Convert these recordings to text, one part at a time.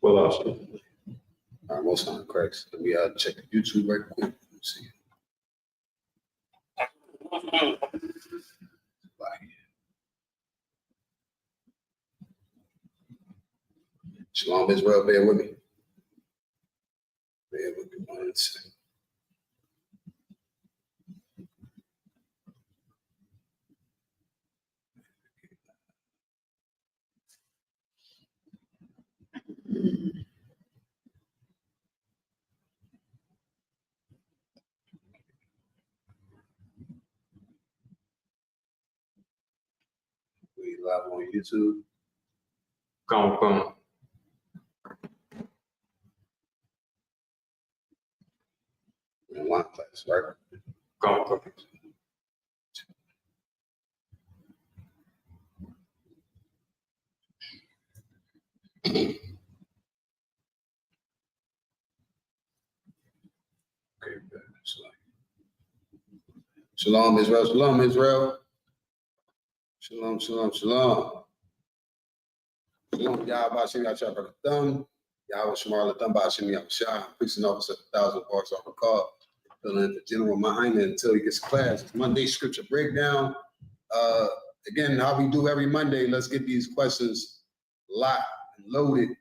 Well, also. All right, most on Christ. Let me check the YouTube right quick. Let's see. Shalom, Israel. Bear with me. Bear with me 1 second. We live on YouTube. Come. In one class, right? Come. Okay, good. Shalom, Israel. Shalom, Israel. Shalom, shalom, shalom. Shalom, Yahweh Shem Yahshua Barakatham. Yahweh Shemar Latham Ba'ashem Yahshua. Preaching officer, 1,000 bars off the call. Filling in for General Mahayaman until he gets to class. It's Monday scripture breakdown. Again, how we do every Monday, let's get these questions locked and loaded. You know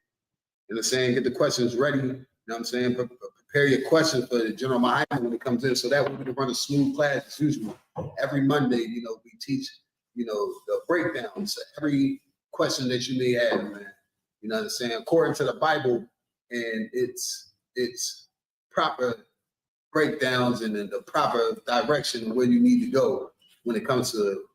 what I'm saying? Get the questions ready. You know what I'm saying? Prepare your questions for the General Mahayaman when it comes in, so that way we can run a smooth class as usual. Every Monday, you know, we teach, you know, the breakdowns. Every question that you may have, man. You know what I'm saying? According to the Bible and its proper breakdowns and in the proper direction where you need to go when it comes to,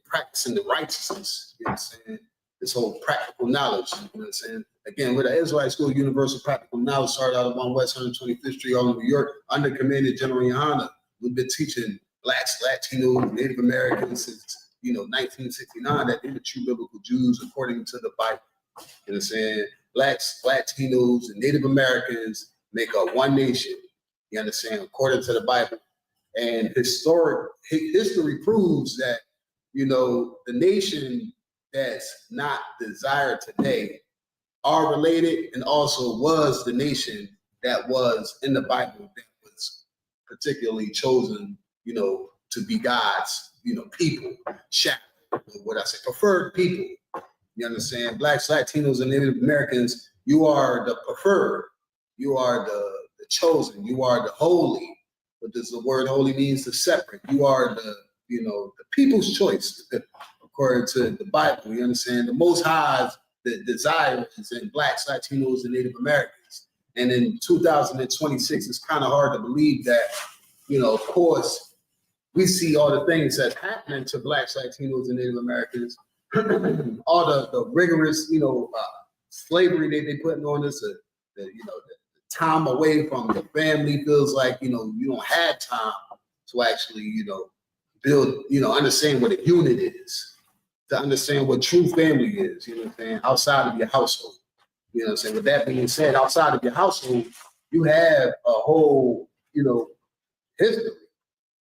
practicing the righteousness. You know what I'm saying? This whole practical knowledge. You know what I'm saying? Again, with the Israelite School of Universal Practical Knowledge, started out of 1 West 125th Street, all in New York, under Commander General YAHANNA. We've been teaching Blacks, Latinos, Native Americans since 1969 that they're the true biblical Jews according to the Bible. You know what I'm saying? Blacks, Latinos, and Native Americans make up one nation. You understand? According to the Bible. And history proves that, the nation that's not desired today are related, and also was the nation that was in the Bible that was particularly chosen, to be God's, people, preferred people. You understand? Blacks, Latinos, and Native Americans, you are the preferred. You are the chosen. You are the holy. What does the word holy means? The separate. You are the people's choice, according to the Bible. You understand? The Most High's the desire is in Blacks, Latinos, and Native Americans. And in 2026, it's kind of hard to believe that, of course, we see all the things that's happening to Blacks, Latinos, and Native Americans, all the rigorous, slavery they putting on us, the time away from the family feels like, you don't have time to actually, build, understand what a unit is, to understand what true family is, you know what I'm saying, outside of your household. You know what I'm saying? With that being said, outside of your household, you have a whole, history,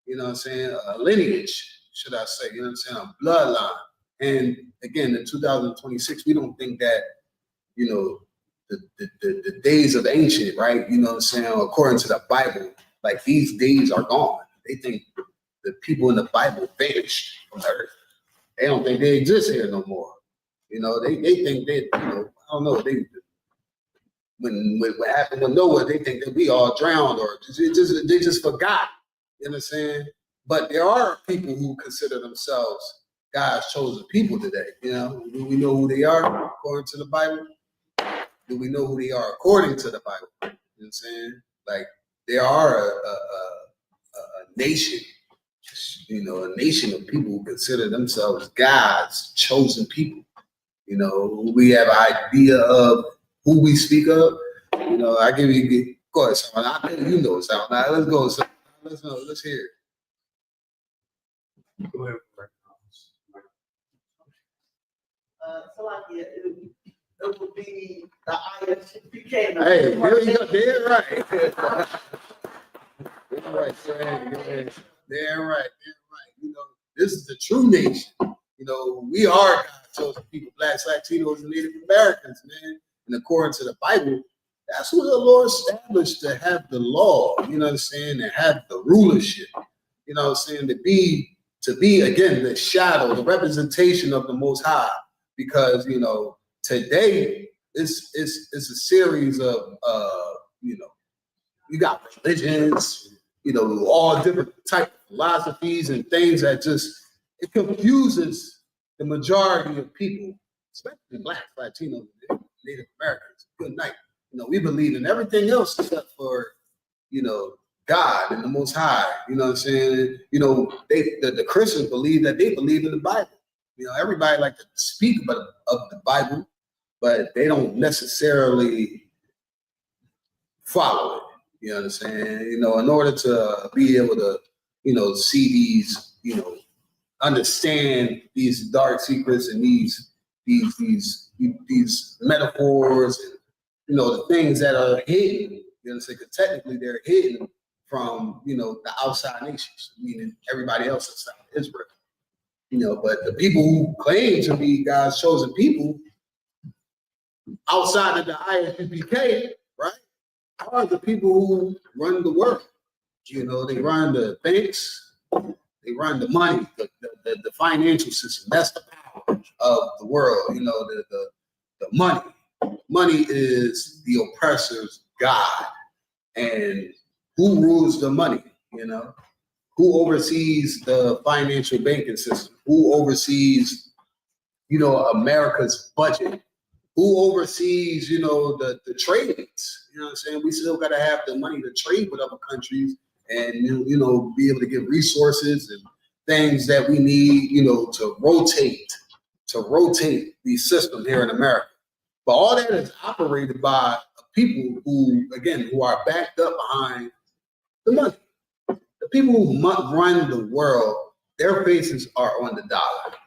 you know what I'm saying, a lineage, should I say, you know what I'm saying, a bloodline. And again, in 2026, we don't think that, the days of ancient, right? You know what I'm saying? According to the Bible, like these days are gone. They think the people in the Bible vanished from the earth. They don't think they exist here no more. They think that, I don't know, when what happened to Noah, they think that we all drowned or they just forgot. You know what I'm saying? But there are people who consider themselves God's chosen people today. Do we know who they are according to the Bible? Do we know who they are according to the Bible? You know what I'm saying? Like, there are a nation, a nation of people who consider themselves God's chosen people. We have an idea of who we speak of. I give you, go ahead, son. I think you know something. Now, let's go, son. Let's hear it. Go ahead. It would be the I.S.U.P.K. Hey, there you go. They're right. They're right. They're right. This is the true nation. We are God's chosen people, blacks, Latinos, and Native Americans, man. And according to the Bible, that's what the Lord established to have the law, you know what I'm saying, to have the rulership, you know what I'm saying, to be again the shadow, the representation of the Most High. Because today it's a series of you got religions, all different type of philosophies and things that just it confuses the majority of people, especially blacks, Latinos, Native Americans. Good night. We believe in everything else except for God and the Most High. You know what I'm saying? The Christians believe that they believe in the Bible. Everybody like to speak about of the Bible, but they don't necessarily follow it. You know what I'm saying? In order to be able to, see these, understand these dark secrets and these metaphors and the things that are hidden. You know what I'm saying? Because technically they're hidden from the outside nations, meaning everybody else outside of Israel. But the people who claim to be God's chosen people outside of the I.S.U.P.K, right, are the people who run the world. They run the banks, they run the money, the financial system. That's the power of the world. The money. Money is the oppressor's God. And who rules the money? Who oversees the financial banking system? Who oversees, America's budget? Who oversees, the trades? You know what I'm saying? We still got to have the money to trade with other countries and, be able to get resources and things that we need, to rotate the system here in America. But all that is operated by people who are backed up behind the money. The people who run the world, their faces are on the dollar.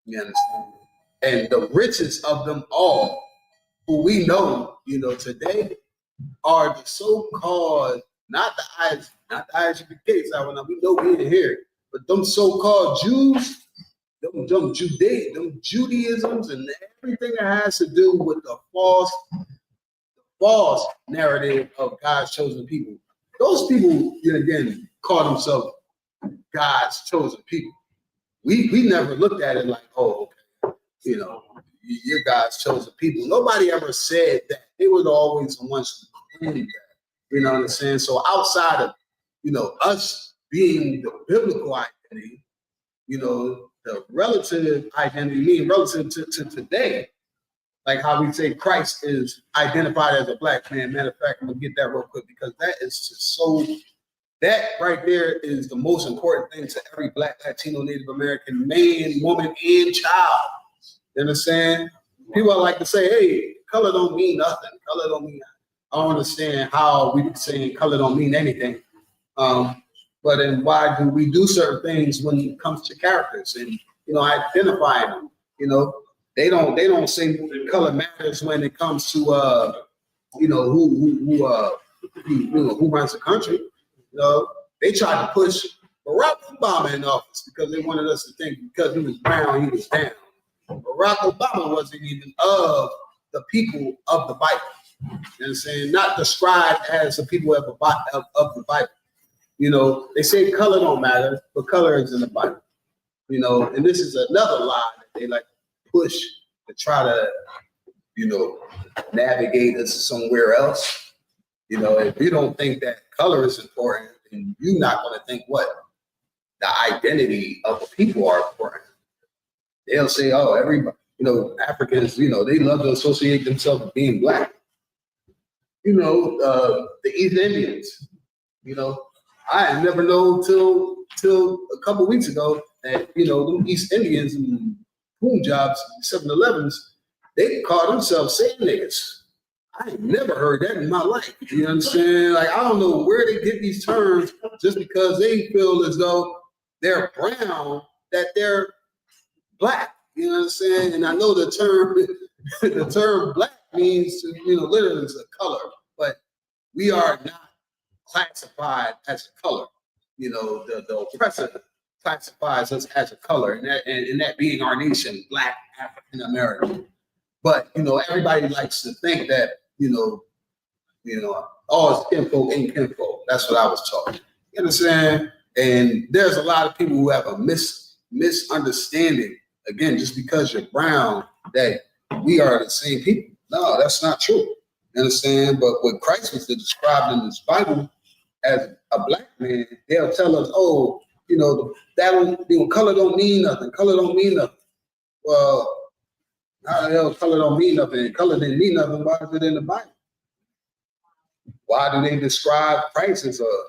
You understand? And the richest of them all, who we know, today, are the so-called, not the I.S.U.K, we know we didn't hear it, but them so-called Jews, them Judaisms, and everything that has to do with the false narrative of God's chosen people. Those people, call themselves God's chosen people. We never looked at it like, oh, okay, you're God's chosen people. Nobody ever said that. They were always the ones who claimed that. You know what I'm saying? So outside of, us being the biblical identity, the relative identity, meaning relative to today, like how we say Christ is identified as a black man. Matter of fact, I'm gonna get that real quick because that is just so. That right there is the most important thing to every black, Latino, Native American man, woman, and child. You understand? People like to say, "Hey, color don't mean nothing. Color don't mean." I don't understand how we saying color don't mean anything. But then why do we do certain things when it comes to characters and identifying them? They don't say color matters when it comes to who runs the country. They tried to push Barack Obama in office because they wanted us to think because he was brown, he was down. Barack Obama wasn't even of the people of the Bible. You know what I'm saying? Not described as the people of the Bible. They say color don't matter, but color is in the Bible. And this is another lie that they like to push to try to, navigate us somewhere else. If you don't think that color is important, then you're not going to think what? The identity of the people are important. They'll say, oh, everybody, Africans, they love to associate themselves with being black. The East Indians, I never know till a couple of weeks ago that, them East Indians and Punjabs, 7-Elevens, they call themselves sand niggas. I ain't never heard that in my life. You understand? Like, I don't know where they get these terms just because they feel as though they're brown, that they're black. You know what I'm saying? And I know the term black means, literally is a color, but we are not classified as a color. The oppressor classifies us as a color, and that being our nation, Black African American. But everybody likes to think that all is kinfolk ain't kinfolk. That's what I was taught. You understand? And there's a lot of people who have a misunderstanding. Again, just because you're brown, that we are the same people. No, that's not true. You understand? But what Christ was described in this Bible as a black man, they'll tell us, oh, color don't mean nothing. Color don't mean nothing. Well, how the hell color don't mean nothing? Color didn't mean nothing. Why is it in the Bible? Why do they describe Christ as a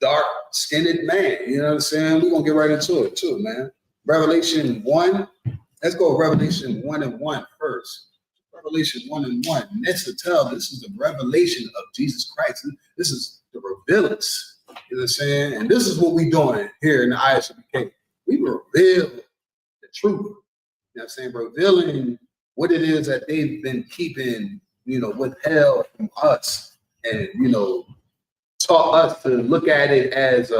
dark-skinned man? You know what I'm saying? We're going to get right into it too, man. Revelation 1. Let's go Revelation 1:1 first. Revelation 1:1. Next to tell, this is the revelation of Jesus Christ. This is the revealance. You know what I'm saying? And this is what we're doing here in the I.S.U.P.K. We reveal the truth. You know what I'm saying? Revealing what it is that they've been keeping, withheld from us, and, taught us to look at it as,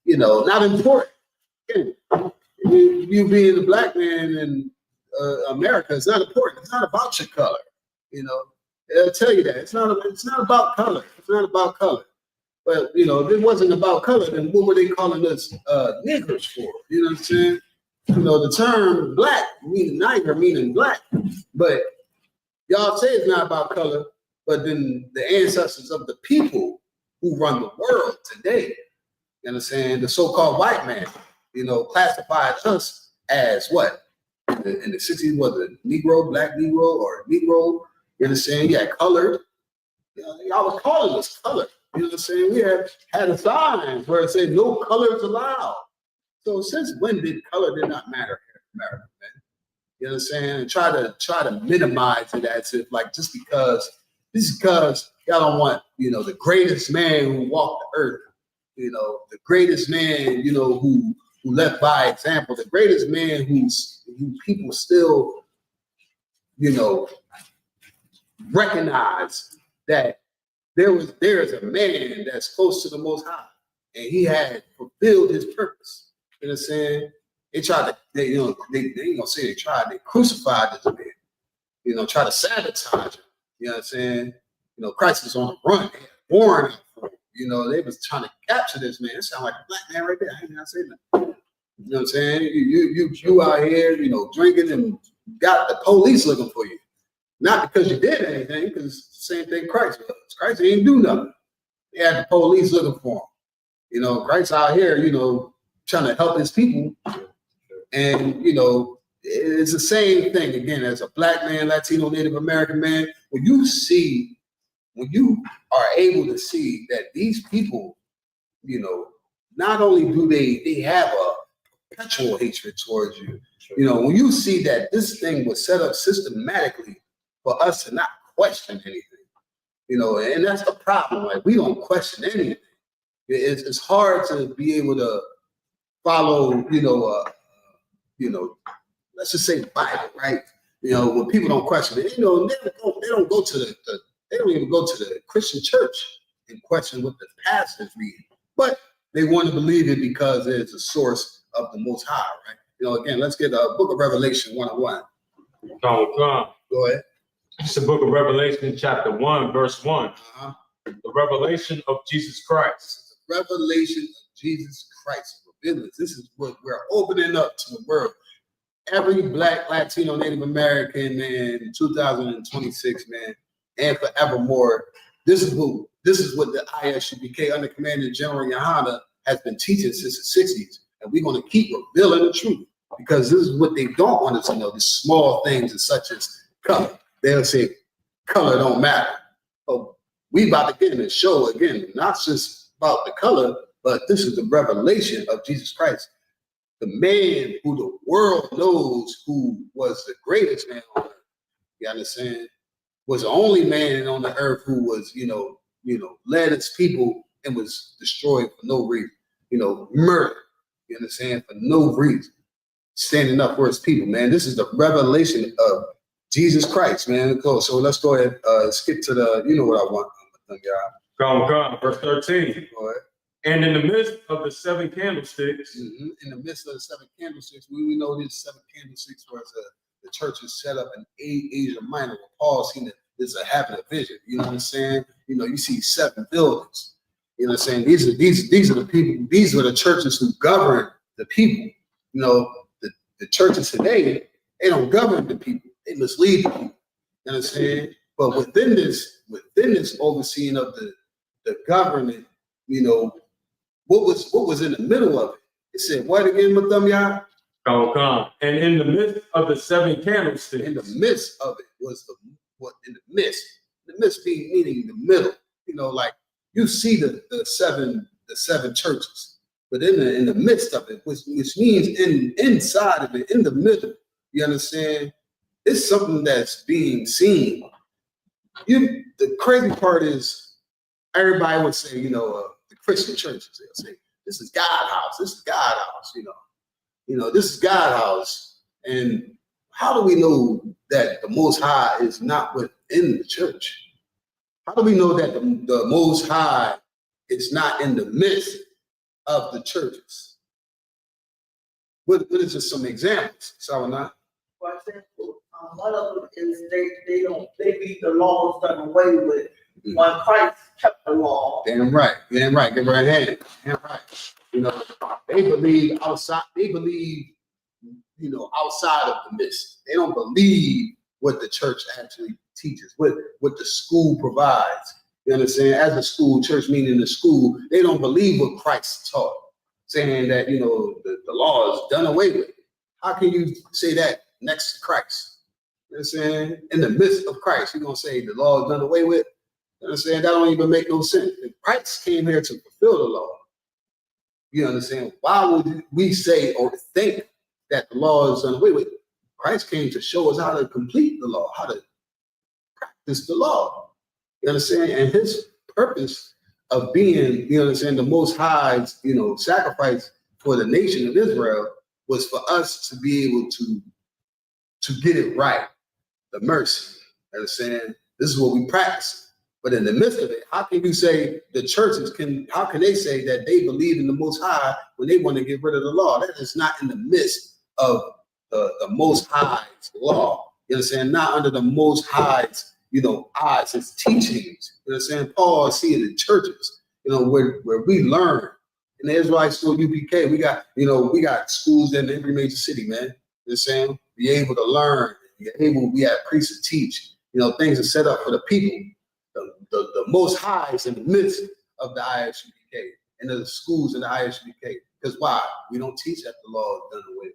not important. Again, you being a black man in America, it's not important. It's not about your color. They'll tell you that. It's not about color. It's not about color. But, if it wasn't about color, then what were they calling us niggers for? You know what I'm saying? The term black meaning nigger, meaning black. But y'all say it's not about color, but then the ancestors of the people who run the world today, you understand, the so-called white man, classified us as what? In the 60s, was it Negro, Black Negro, or Negro? You understand? Yeah, colored. Y'all was calling us colored. You know what I'm saying? We had a sign where it said no colors allowed. So since when did color not matter here in America, man? You know what I'm saying? And try to minimize it as if like just because y'all don't want, the greatest man who walked the earth, the greatest man, who left by example, the greatest man who people still, recognize that there is a man that's close to the Most High, and he had fulfilled his purpose. You know what I'm saying? They tried to, they ain't gonna say they tried, they crucified this man, try to sabotage him. You know what I'm saying? Christ was on the run. They had warned him. They was trying to capture this man. It sounded like a black man right there. I ain't gonna say that. You know what I'm saying? You out here, drinking and got the police looking for you. Not because you did anything, because it's the same thing Christ was. Christ didn't do nothing. They had the police looking for him. Christ out here, trying to help his people. And, it's the same thing again as a black man, Latino, Native American man. When you are able to see that these people, not only do they have a perpetual hatred towards you, when you see that this thing was set up systematically for us to not question anything, and that's the problem. Like, we don't question anything. It's hard to be able to follow, let's just say the Bible, right? When people don't question it, they don't go to they don't even go to the Christian church and question what the pastor's reading, but they want to believe it because it's a source of the Most High, right? Again, let's get the Book of Revelation 1:1. Go ahead. It's the book of Revelation, chapter 1, verse 1. The revelation of Jesus Christ. The revelation of Jesus Christ. This is what we're opening up to the world. Every Black, Latino, Native American man in 2026, man, and forevermore. This is what the I.S.U.P.K under Commander General YAHANNA has been teaching since the 60s. And we're going to keep revealing the truth, because this is what they don't want us to know, the small things such as color. They'll say color don't matter. But we about to get in the show again, not just about the color, but this is the revelation of Jesus Christ. The man who the world knows who was the greatest man on earth. You understand? Was the only man on the earth who was, led his people and was destroyed for no reason. Murder. You understand? For no reason. Standing up for his people, man. This is the revelation of Jesus Christ, man. So let's go ahead, skip to the, what I want. Go, verse 13. Go ahead. And in the midst of the 7 candlesticks, in the midst of the 7 candlesticks, we know these 7 candlesticks was the church is set up in Asia Minor, where Paul seen that this is having a vision. You know what I'm saying? You know, you see 7 buildings. You know what I'm saying? These are the people. These are the churches who govern the people. You know, the churches today, they don't govern the people. They mislead the people. You know what I'm saying? But within this overseeing of the government, you know, what was in the middle of it? It said, what again, Matham? and in the midst of the 7 candlesticks, In the midst of it was in the midst meaning the middle. You know, like you see the seven churches, but in the midst of it, which means inside of it, in the middle. You understand? It's something that's being seen. The crazy part is everybody would say, you know, the Christian churches, they'll say, this is God's house. This is God's house. You know, this is God's house. And how do we know that the Most High is not within the church? How do we know that the Most High is not in the midst of the churches? What is just some examples? SHALAM. For example, one of them is they leave the laws done away with when Christ kept the law. Damn right. Give her a hand. Damn right. You know, they believe outside, you know, outside of the midst. They don't believe what the church actually teaches, what the school provides. You understand? As a school, church meaning the school, they don't believe what Christ taught, saying that, you know, the law is done away with. How can you say that next to Christ? You know what I'm saying? In the midst of Christ, you're going to say the law is done away with? You know what I'm saying? That don't even make no sense. If Christ came here to fulfill the law, you understand? Why would we say or think that the law is done away with? Christ came to show us how to complete the law, how to practice the law. You understand? And his purpose of being, you understand, the Most High's, you know, sacrifice for the nation of Israel was for us to be able to get it right, the mercy. You understand? This is what we practice. But in the midst of it, how can you say the churches how can they say that they believe in the Most High when they want to get rid of the law? That is not in the midst of the Most High's law. You understand? Not under the Most High's, you know, eyes, his teachings. You understand? Paul see it in churches, you know, where we learn. In the Israelite school, UPK, we got schools in every major city, man. You know what I'm saying? Be able to learn. We have priests to teach. You know, things are set up for the people. The Most High is in the midst of the I.S.U.P.K. and of the schools in the I.S.U.P.K. Because why? We don't teach that the law is done away with.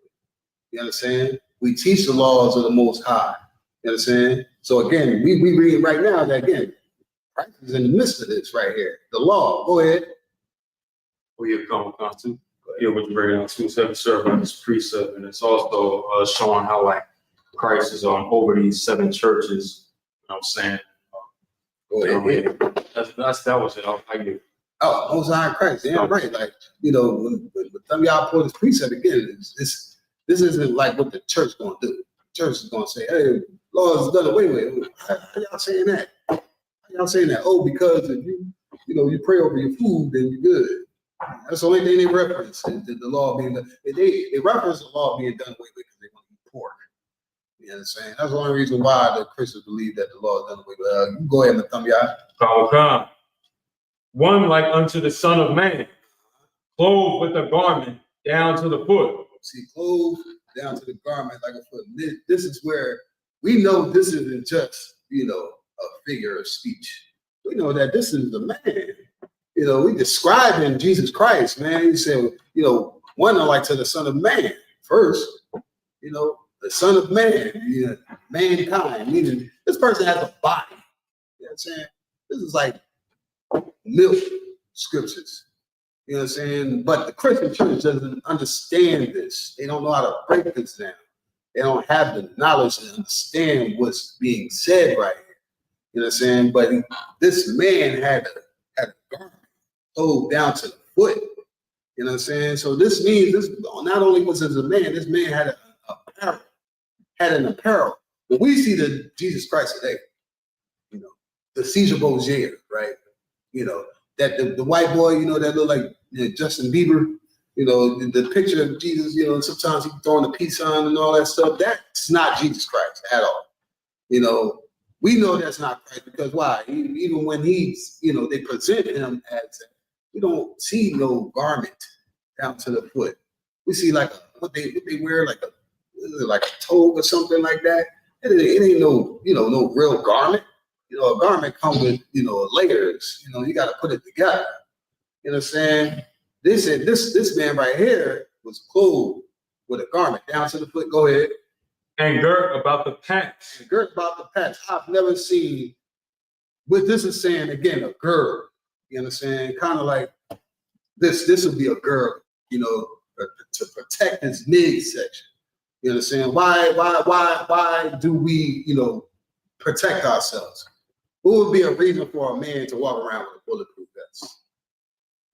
You understand? We teach the laws of the Most High. You understand? So again, we read right now that again, Christ is in the midst of this right here. The law. Go ahead. what you come to. Yeah, what you bring out to 7 servants, precept, and it's also showing how like Christ is on over these 7 churches. You know what I'm saying? Go ahead. That was it. I give. Oh, Most High Christ. Yeah, right. Like, you know, when some of y'all pull this precept again, this isn't like what the church gonna do. The church is gonna say, hey, law is done away with. How y'all saying that? How y'all saying that? Oh, because if you pray over your food, then you're good. That's the only thing they reference, the law being done. They reference the law being done away with because they want to eat pork. You know what I'm saying? That's the only reason why the Christians believe that the law is done away with. You go ahead and thumb y'all. One like unto the Son of Man, clothed with a garment down to the foot. See, clothed down to the garment like a foot. This is where we know this isn't just, a figure of speech. We know that this is the man. We describing Jesus Christ, man. He said, one like to the Son of Man first, the Son of Man, mankind, meaning this person has a body. You know what I'm saying? This is like milk scriptures. You know what I'm saying? But the Christian church doesn't understand this. They don't know how to break this down. They don't have the knowledge to understand what's being said right here. You know what I'm saying? But this man had a garment clothed down to the foot. You know what I'm saying? So this means this not only was this a man, this man had an apparel. When we see the Jesus Christ today, the Caesar Borgia, right? that the white boy, you know, that look like Justin Bieber, you know, the picture of Jesus, you know, sometimes he's throwing a peace sign and all that stuff. That's not Jesus Christ at all. You know, we know that's not Christ because why? Even when he's, you know, they present him as, we don't see no garment down to the foot. We see like what they wear, like a toga or something like that. It ain't no, you know, no real garment. You know, a garment comes with, you know, layers. You know, you got to put it together. You know what I'm saying? This man right here was clothed with a garment down to the foot. Go ahead. And girt about the paps. And girt about the paps. I've never seen what this is saying again, a gird. You understand? Kind of like this would be a gird, you know, to protect his midsection. You understand? Why do we, you know, protect ourselves? What would be a reason for a man to walk around with a bulletproof vest?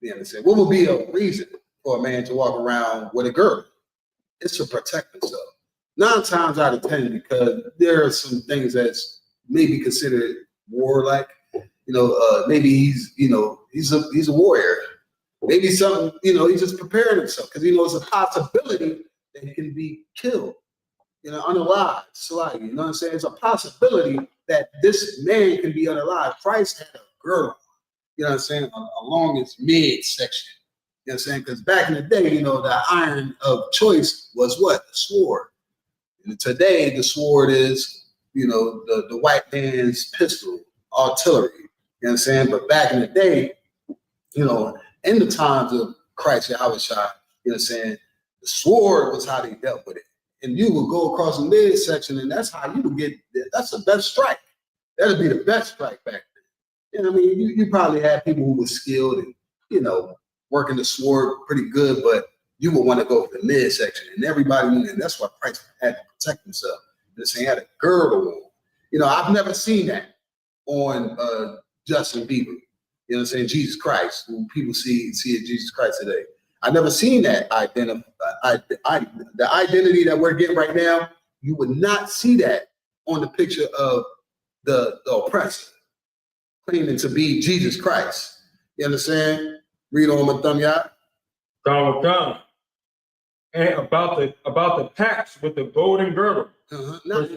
You understand? What would be a reason for a man to walk around with a girdle? It's to protect himself. 9 times out of 10, because there are some things that's maybe considered warlike. You know, maybe he's, you know, he's a warrior. Maybe something, you know, he's just preparing himself because he knows a possibility that he can be killed, you know, unalive, slightly. You know what I'm saying? It's a possibility that this man can be unalive. Christ had a girdle, you know what I'm saying, along his midsection. You know what I'm saying? Because back in the day, you know, the iron of choice was what? The sword. And today, the sword is, you know, the white man's pistol, artillery. You know what I'm saying? But back in the day, you know, in the times of Christ, Yahawashi, you know what I'm saying? The sword was how they dealt with it. And you would go across the midsection, and that's how you would get, that's the best strike. That'd be the best strike back then. You know what I mean? You probably had people who were skilled and, you know, working the sword pretty good, but you would want to go for the midsection. And everybody knew that. That's why Christ had to protect himself. He had a girdle on. You know, I've never seen that on Justin Bieber. You know what I'm saying? Jesus Christ, who people see as Jesus Christ today. I've never seen that the identity that we're getting right now. You would not see that on the picture of the oppressor claiming to be Jesus Christ. You understand? Read on my thumb, y'all. Come. And about the paps with the golden girdle. Not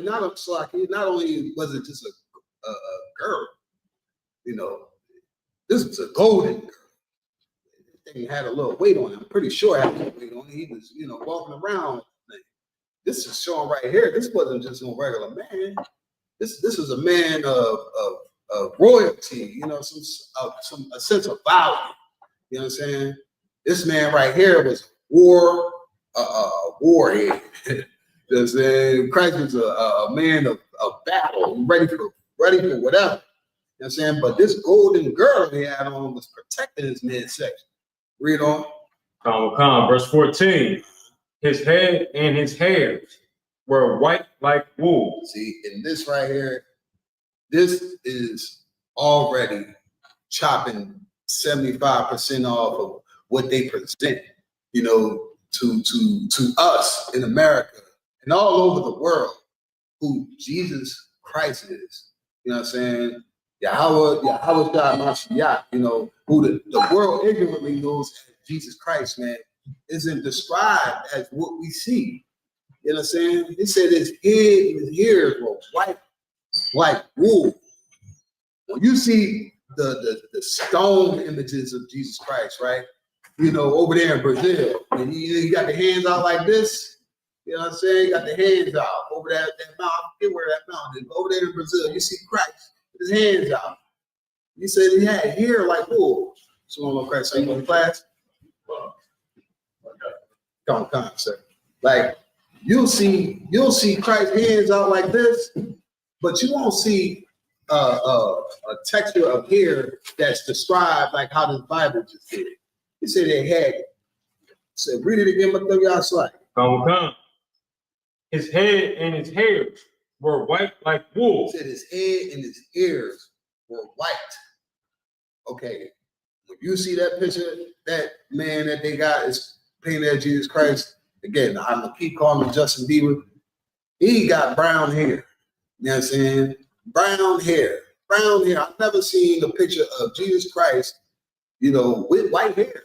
only was it just a girdle, you know, this was a golden girdle. Thing had a little weight on it. I'm pretty sure it had a little weight on it. He was, you know, walking around. This is showing right here. This wasn't just no regular man. This was a man of royalty. You know, a sense of value. You know what I'm saying? This man right here was warhead. You know what I'm saying? Christ was a man of battle, ready for whatever. You know what I'm saying? But this golden girdle he had on was protecting his midsection. Read on. Verse 14. His head and his hairs were white like wool. See, in this right here, this is already chopping 75% off of what they present, you know, to us in America and all over the world who Jesus Christ is. You know what I'm saying? Yahweh God Mashiach, you know, who the world ignorantly knows as Jesus Christ, man, isn't described as what we see. You know what I'm saying? He said his head and his ears were white like wool. When you see the stone images of Jesus Christ, right? You know, over there in Brazil, and you got the hands out like this. You know what I'm saying? You got the hands out over that mountain. I forget where that mountain is. Over there in Brazil, you see Christ. His hands out. He said he had hair like wool. So on Christ, so you go to class. Come on, sir. Like you'll see Christ's hands out like this, but you won't see a texture of hair that's described like how the Bible just did it. He said they had it. So read it again, but y'all slide. Come. His head and his hairs were white like wool. He said his head and his ears were white. Okay, when you see that picture, that man that they got is painted as Jesus Christ. Again, I'm gonna keep calling him Justin Bieber. He got brown hair. You know what I'm saying? Brown hair. I've never seen a picture of Jesus Christ with white hair.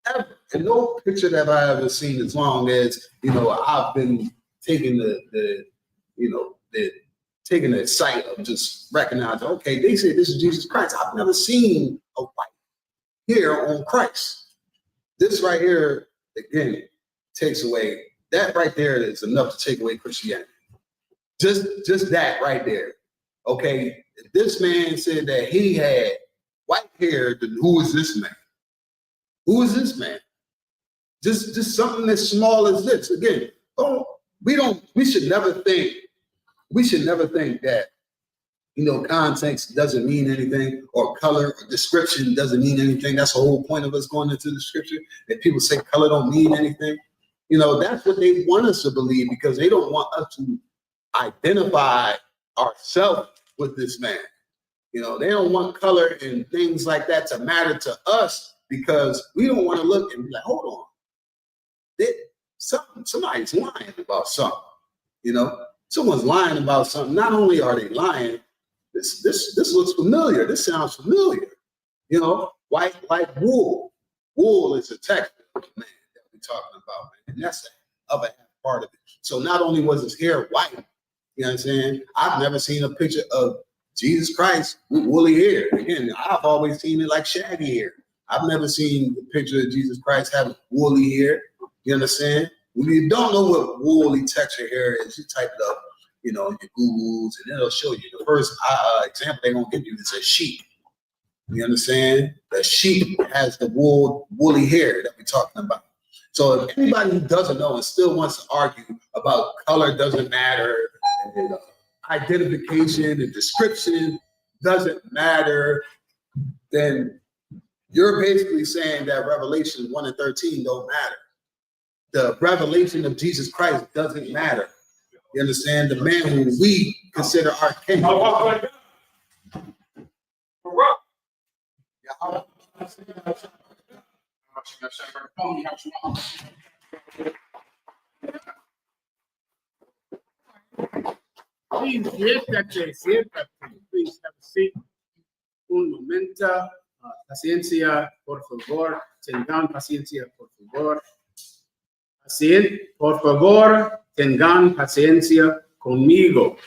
Ever. And no picture that I ever seen as long as, I've been taking taking the sight of just recognizing, okay, they say this is Jesus Christ. I've never seen a white hair on Christ. This right here, again, takes away, that right there is enough to take away Christianity. Just that right there. Okay, if this man said that he had white hair, then who is this man? Who is this man? Just something as small as this. Again, we should never think that, context doesn't mean anything, or color or description doesn't mean anything. That's the whole point of us going into the scripture, that people say color don't mean anything. That's what they want us to believe, because they don't want us to identify ourselves with this man. They don't want color and things like that to matter to us, because we don't want to look and be like, hold on, somebody's lying about something. Someone's lying about something. Not only are they lying, this looks familiar. This sounds familiar. White like wool. Wool is a texture, man, that we're talking about, man. And that's the other half part of it. So not only was his hair white, you know what I'm saying? I've never seen a picture of Jesus Christ with woolly hair. Again, I've always seen it like shaggy hair. I've never seen the picture of Jesus Christ having woolly hair. You understand? When you don't know what woolly texture hair is, you type it up, in your Googles, and it'll show you. The first example they're going to give you is a sheep. You understand? The sheep has the woolly hair that we're talking about. So if anybody who doesn't know and still wants to argue about color doesn't matter, and identification and description doesn't matter, then you're basically saying that Revelation 1 and 13 don't matter. The revelation of Jesus Christ doesn't matter. You understand? The man who we consider our king. Please have a seat. Un momento. Paciencia, por favor. Tengan paciencia, por favor. Así, por favor, tengan paciencia conmigo.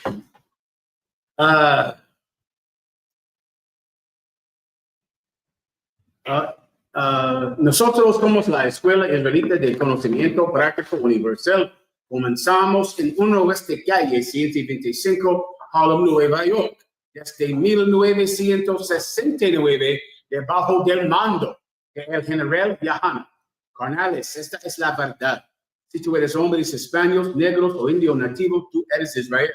Nosotros somos la Escuela Israelita de Conocimiento Práctico Universal. Comenzamos en 1 Oeste Calle 125, Harlem, Nueva York, desde 1969, debajo del mando del general YAHANNA. Carnales, esta es la verdad. Si tú eres hombres hispanos, negros o indio nativo, tú eres Israel,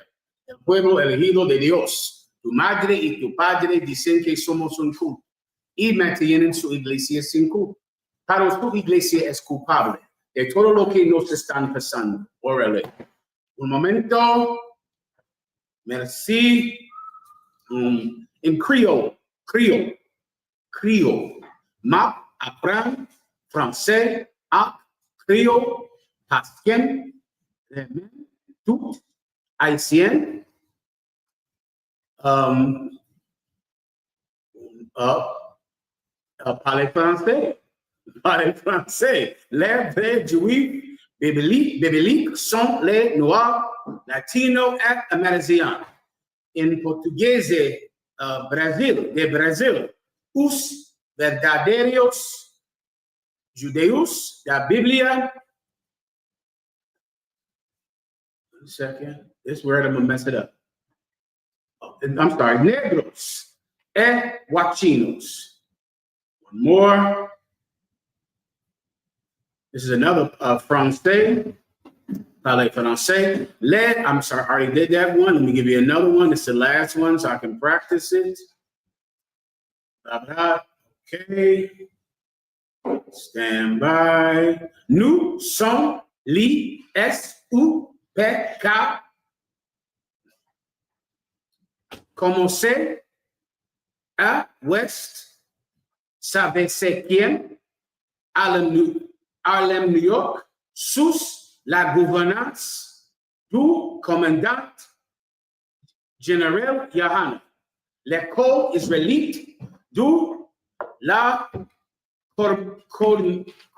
el pueblo elegido de Dios. Tu madre y tu padre dicen que somos un culto y mantienen su iglesia sin culto. Pero su iglesia es culpable de todo lo que nos están pasando. Órale. Un momento. Merci. En criol. Map, apprend, français, criol, pasquien, tout, haïtien. Parler français. Les vrais juifs bibliques sont les noirs, latinos et américains. En portugués, de Brasil, os verdadeiros judeus da Bíblia. One second. This word, I'm going to mess it up. I'm sorry. Negros e guachinos. One more. This is another français. Parler français. I'm sorry, I already did that one. Let me give you another one. It's the last one, so I can practice it. Okay. Stand by. Nous sommes l'I.S.U.P.K. Commencez à West. Savez c'est qui? Harlem, New York, sous la gouvernance du commandant général YAHANNA. L'école israélite du la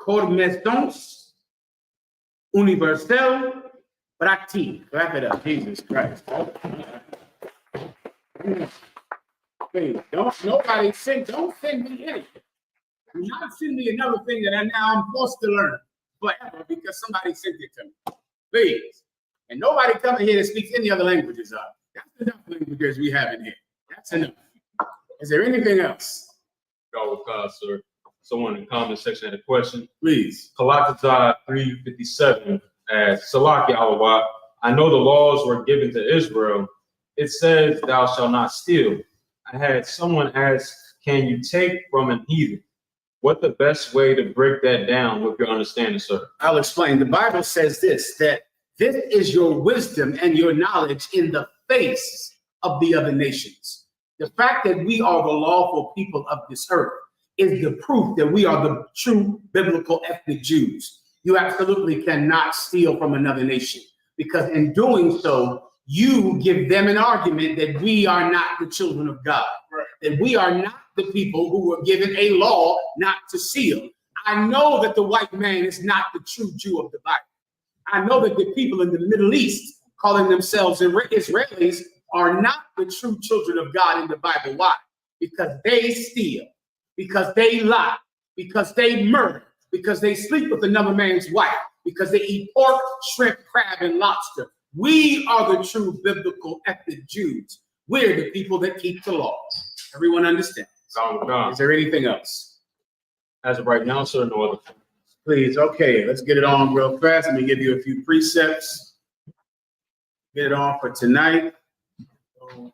connaissance universelle pratique. Clap it up, Jesus Christ. Hey, don't send me anything. Do not send me another thing that I'm forced to learn forever because somebody sent it to me. Please. And nobody coming here that speaks any other languages of. That's enough languages we have in here. That's enough. Is there anything else? Go with sir. Someone in the comment section had a question. Please. Kalakazai 357 asks, Salaki Alawat, I know the laws were given to Israel. It says, thou shalt not steal. I had someone ask, can you take from an heathen? What the best way to break that down with your understanding, sir? I'll explain. The Bible says this, that this is your wisdom and your knowledge in the face of the other nations. The fact that we are the lawful people of this earth is the proof that we are the true biblical ethnic Jews. You absolutely cannot steal from another nation, because in doing so, you give them an argument that we are not the children of God, that we are not the people who were given a law not to steal. I know that the white man is not the true Jew of the Bible. I know that the people in the Middle East calling themselves Israelis are not the true children of God in the Bible. Why? Because they steal, because they lie, because they murder, because they sleep with another man's wife, because they eat pork, shrimp, crab, and lobster. We are the true biblical ethnic Jews. We're the people that keep the law. Everyone understands? Is there anything else? As of right now, sir, no other. Please, okay, let's get it on real fast. Let me give you a few precepts. Get it on for tonight. Oh,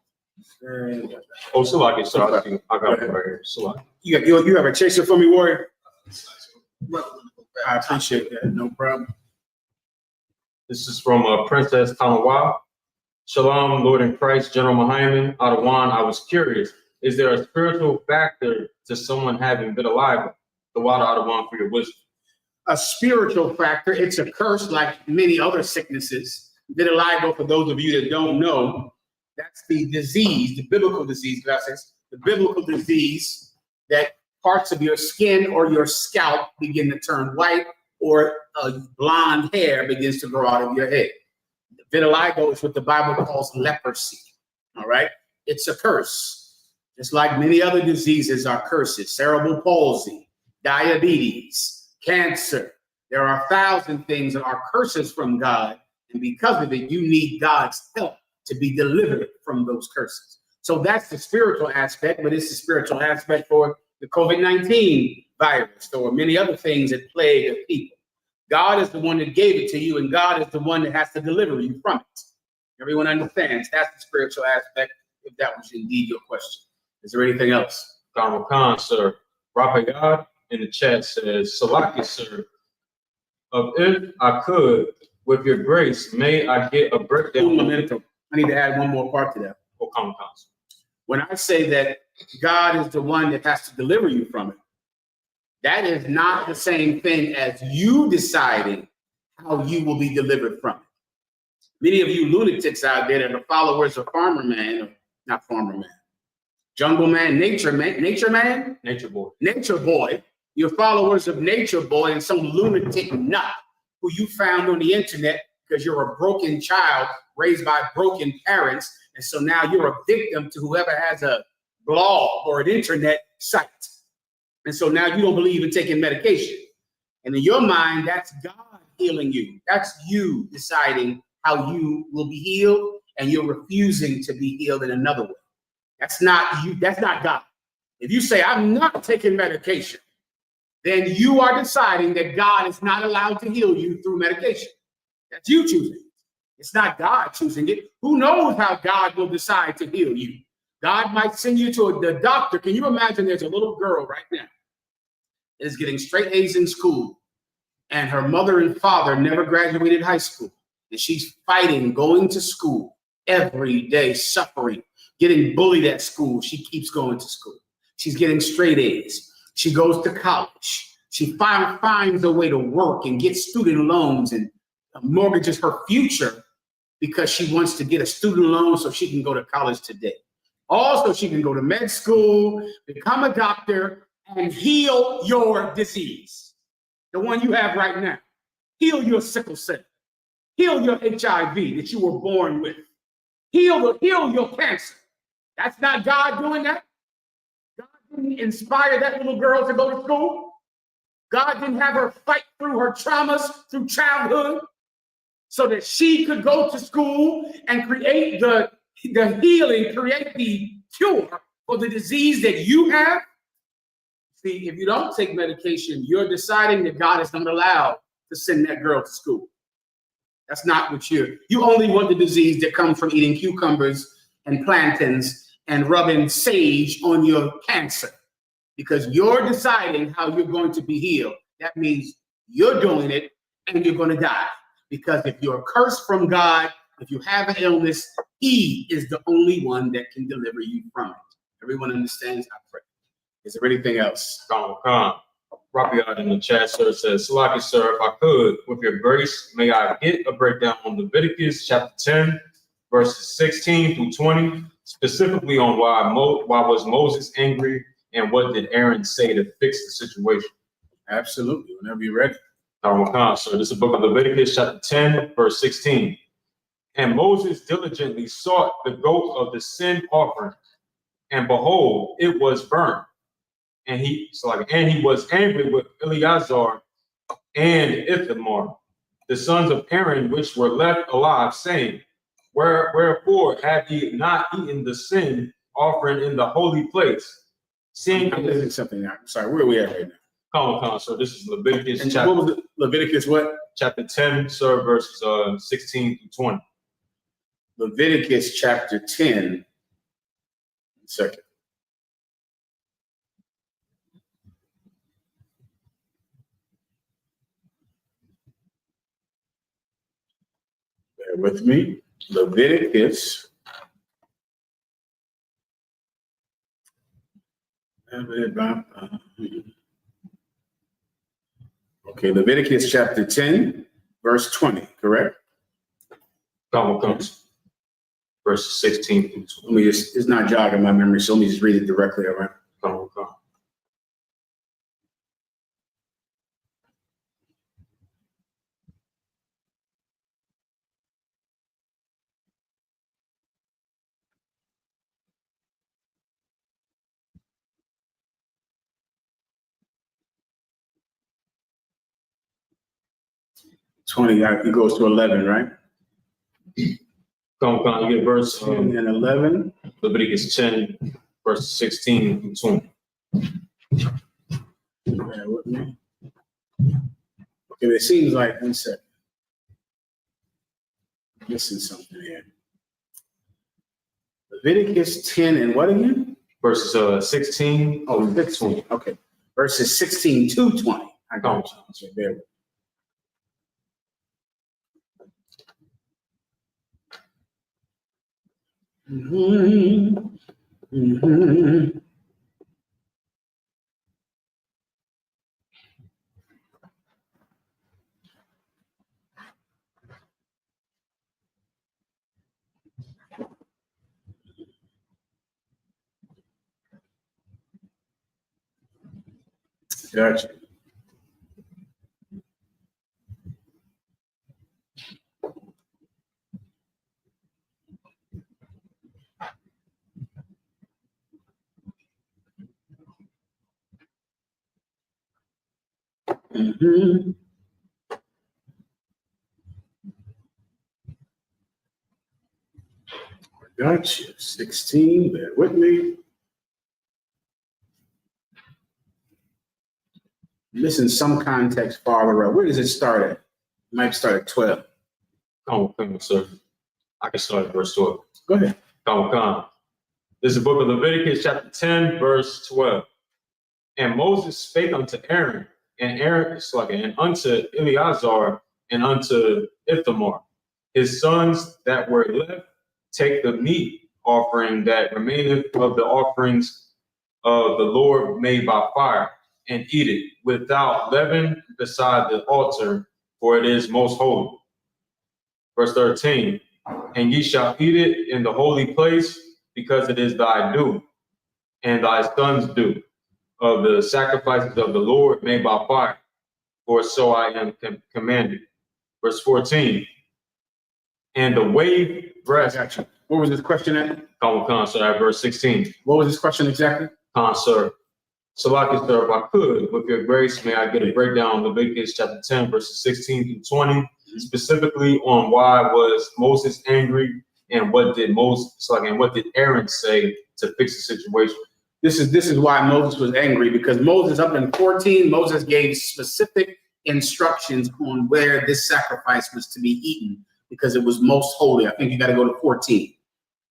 Salaki, sir, I got it right here. Salaki. You have a chaser for me, warrior? I appreciate that. No problem. This is from Princess Tamawa. Shalom, Lord in Christ, General Mahayaman, Adawan. I was curious, is there a spiritual factor to someone having vitiligo? The water Adawan for your wisdom. A spiritual factor, it's a curse like many other sicknesses. Vitiligo, for those of you that don't know, that's the disease, the biblical disease, gracias, the biblical disease that parts of your skin or your scalp begin to turn white, or blonde hair begins to grow out of your head. Vitiligo is what the Bible calls leprosy, all right? It's a curse. Just like many other diseases are curses, cerebral palsy, diabetes, cancer. There are 1,000 things that are curses from God, and because of it, you need God's help to be delivered from those curses. So that's the spiritual aspect, but it's the spiritual aspect for the COVID-19 virus or many other things that plague people. God is the one that gave it to you, and God is the one that has to deliver you from it. Everyone understands that's the spiritual aspect, if that was indeed your question. Is there anything else? Donald Khan, sir. Rapayad in the chat says, Salaki, sir, if I could, with your grace, may I get a breakdown? I need to add one more part to that. When I say that God is the one that has to deliver you from it, that is not the same thing as you deciding how you will be delivered from it. Many of you lunatics out there that are followers of Farmer Man, or not Farmer Man, Jungle Man, Nature Boy. You're followers of Nature Boy and some lunatic nut who you found on the internet because you're a broken child raised by broken parents. And so now you're a victim to whoever has a blog or an internet site. And so now you don't believe in taking medication. And in your mind, that's God healing you. That's you deciding how you will be healed, and you're refusing to be healed in another way. That's not you. That's not God. If you say, I'm not taking medication, then you are deciding that God is not allowed to heal you through medication. That's you choosing. It's not God choosing it. Who knows how God will decide to heal you? God might send you to the doctor. Can you imagine there's a little girl right now that is getting straight A's in school, and her mother and father never graduated high school, and she's fighting, going to school every day, suffering, getting bullied at school. She keeps going to school. She's getting straight A's. She goes to college. She finds a way to work and get student loans and mortgages her future because she wants to get a student loan so she can go to college today. Also, she can go to med school, become a doctor, and heal your disease, the one you have right now. Heal your sickle cell. Heal your HIV that you were born with. Heal your cancer. That's not God doing that. God didn't inspire that little girl to go to school. God didn't have her fight through her traumas through childhood so that she could go to school and create the healing, create the cure for the disease that you have. See, if you don't take medication, you're deciding that God is not allowed to send that girl to school. That's not what you only want the disease that comes from eating cucumbers and plantains and rubbing sage on your cancer, because you're deciding how you're going to be healed. That means you're doing it and you're going to die. Because if you're cursed from God, if you have an illness, He is the only one that can deliver you from it. Everyone understands? I pray. Is there anything else? Robbie out in the chat, sir, says, Salaki, sir, if I could, with your grace, may I get a breakdown on Leviticus chapter 10, verses 16 through 20, specifically on why was Moses angry and what did Aaron say to fix the situation? Absolutely. Whenever you're ready. So this is the book of Leviticus chapter 10, verse 16. And Moses diligently sought the goat of the sin offering, and behold, it was burnt. And he was angry with Eleazar and Ithamar, the sons of Aaron, which were left alive, saying, Wherefore have ye not eaten the sin offering in the holy place? Seeing I'm missing something now. I'm sorry, where are we at right now? So this is Leviticus And chapter, what was it? Leviticus what? chapter 10, sir, verses 16 through 20. Leviticus chapter 10. Second. Bear with me. Leviticus. Okay, Leviticus chapter 10, verse 20, correct? Verses 16 through 20. Let me just, it's not jogging my memory, so let me just read it directly, all right? It goes to 11, right? You get verse 10 and 11. Leviticus 10, verse 16 through 20. Bear with me. Okay, it seems like, one second. I'm missing something here. Leviticus 10 and what again? Verses 16. Oh, 16. Okay. Verses 16 to 20. I got you. Okay, bear with me. Gotcha. Gotcha. 16, bear with me. Missing some context farther up. Where does it start at? It might start at 12. Sir. I can start at verse 12. Go ahead. This is the book of Leviticus, chapter 10, verse 12. And Moses spake unto Aaron, and unto Eleazar, and unto Ithamar, his sons that were left, take the meat offering that remaineth of the offerings of the Lord made by fire, and eat it without leaven beside the altar, for it is most holy. Verse 13, and ye shall eat it in the holy place, because it is thy due, and thy sons' due, of the sacrifices of the Lord made by fire, for so I am commanded. Verse 14. And the wave I breast, got you. What was this question at? sir, at verse 16. What was this question exactly? Sir. Salaki, sir, if I could, with your grace, may I get a breakdown of Leviticus chapter 10, verses 16 through 20, specifically on why was Moses angry and what did Aaron say to fix the situation? This is why Moses was angry, because Moses, up in 14, Moses gave specific instructions on where this sacrifice was to be eaten, because it was most holy. I think you got to go to 14.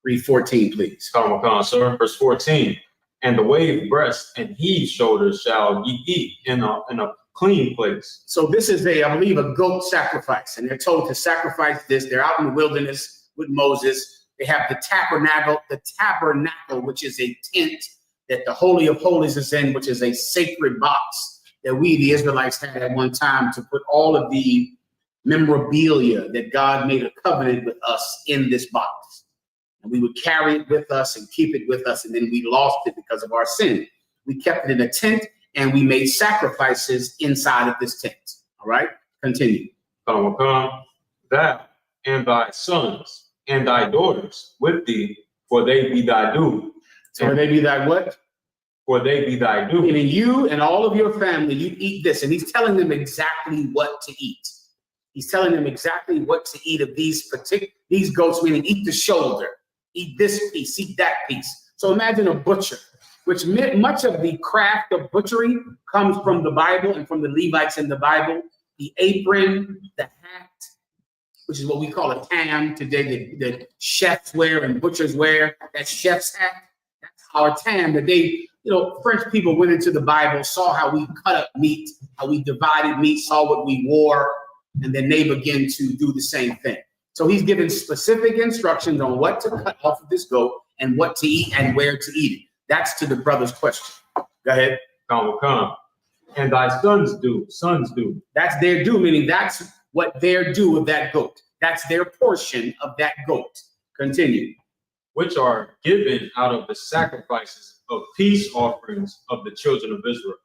Read 14, please. Sir, verse 14. And the wave breast and heave shoulders shall ye eat in a clean place. So this is I believe, a goat sacrifice, and they're told to sacrifice this. They're out in the wilderness with Moses. They have the tabernacle, which is a tent that the Holy of Holies is in, which is a sacred box that we, the Israelites, had at one time to put all of the memorabilia that God made a covenant with us in this box. And we would carry it with us and keep it with us, and then we lost it because of our sin. We kept it in a tent, and we made sacrifices inside of this tent. All right, continue. Thou and thy sons and thy daughters with thee, for they be thy due. So they be thy what? For they be thy due. Meaning you and all of your family, you eat this. And he's telling them exactly what to eat. He's telling them exactly what to eat of these goats, meaning eat the shoulder, eat this piece, eat that piece. So imagine a butcher, which much of the craft of butchery comes from the Bible and from the Levites in the Bible. The apron, the hat, which is what we call a tam today, that chefs wear and butchers wear, that chef's hat. That's our tam that they, French people went into the Bible, saw how we cut up meat, how we divided meat, saw what we wore, and then they began to do the same thing. So he's given specific instructions on what to cut off of this goat and what to eat and where to eat it. That's to the brother's question. Go ahead. Come. And thy sons do. That's their due, meaning that's what they're due of that goat. That's their portion of that goat. Continue. Which are given out of the sacrifices of peace offerings of the children of Israel.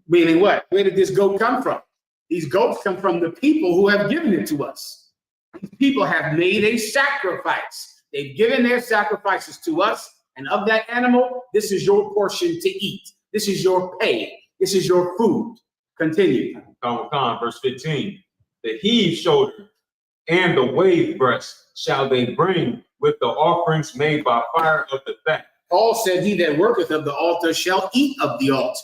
Meaning what? Where did this goat come from? These goats come from the people who have given it to us. These people have made a sacrifice. They've given their sacrifices to us, and of that animal, this is your portion to eat. This is your pay. This is your food. Continue. Verse 15. The heave shoulder and the wave breast shall they bring with the offerings made by fire of the fat. Paul said, he that worketh of the altar shall eat of the altar,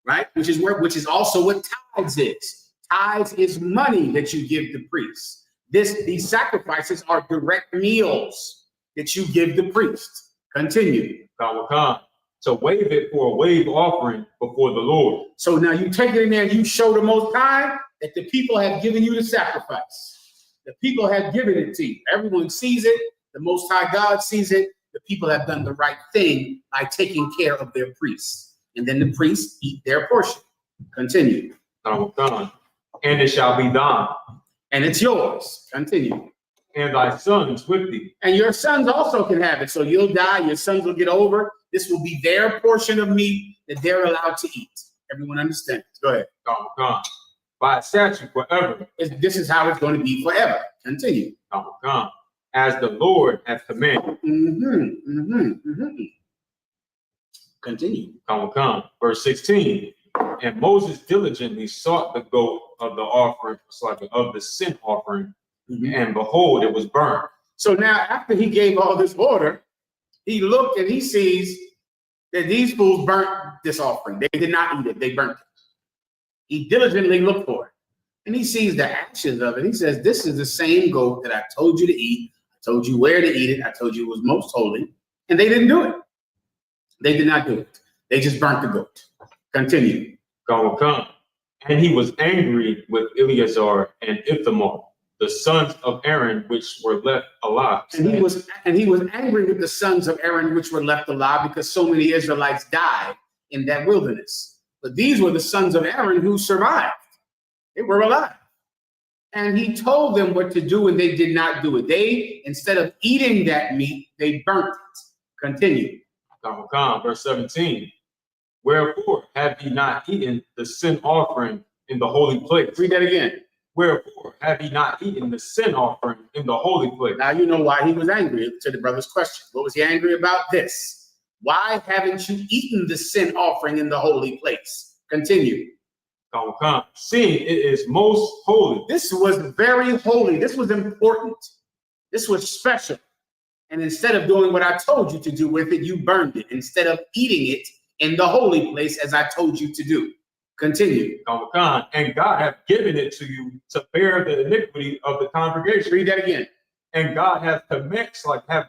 right? Which is also what tithes is. Tithes is money that you give the priest. These sacrifices are direct meals that you give the priest. Continue. To wave it for a wave offering before the Lord. So now you take it in there and you show the Most High that the people have given you the sacrifice. The people have given it to you. Everyone sees it. The Most High God sees it. The people have done the right thing by taking care of their priests. And then the priests eat their portion. Continue. And it shall be thine. And it's yours. Continue. And thy sons with thee. And your sons also can have it. So you'll die. Your sons will get over. This will be their portion of meat that they're allowed to eat. Everyone understands. Go ahead. By statute forever. This is how it's going to be forever. Continue. As the Lord hath commanded. Continue. Verse 16. And Moses diligently sought the goat of the offering, of the sin offering, and behold, it was burned. So now, after he gave all this order, he looked and he sees that these fools burnt this offering. They did not eat it. They burnt it. He diligently looked for it. And he sees the ashes of it. He says, this is the same goat that I told you to eat. I told you where to eat it. I told you it was most holy. And they didn't do it. They did not do it. They just burnt the goat. Continue. And he was angry with Eleazar and Ithamar, the sons of Aaron, which were left alive. And he was angry with the sons of Aaron, which were left alive, because so many Israelites died in that wilderness. But these were the sons of Aaron who survived. They were alive. And he told them what to do, and they did not do it. They, instead of eating that meat, they burnt it. Continue. Verse 17. Wherefore have ye not eaten the sin offering in the holy place? Read that again. Wherefore have ye not eaten the sin offering in the holy place? Now you know why he was angry to the brother's question. What was he angry about? This. Why haven't you eaten the sin offering in the holy place? Continue. Seeing it is most holy. This was very holy. This was important. This was special. And instead of doing what I told you to do with it, you burned it. Instead of eating it in the holy place as I told you to do. Continue. And God hath given it to you to bear the iniquity of the congregation. Read that again. And God hath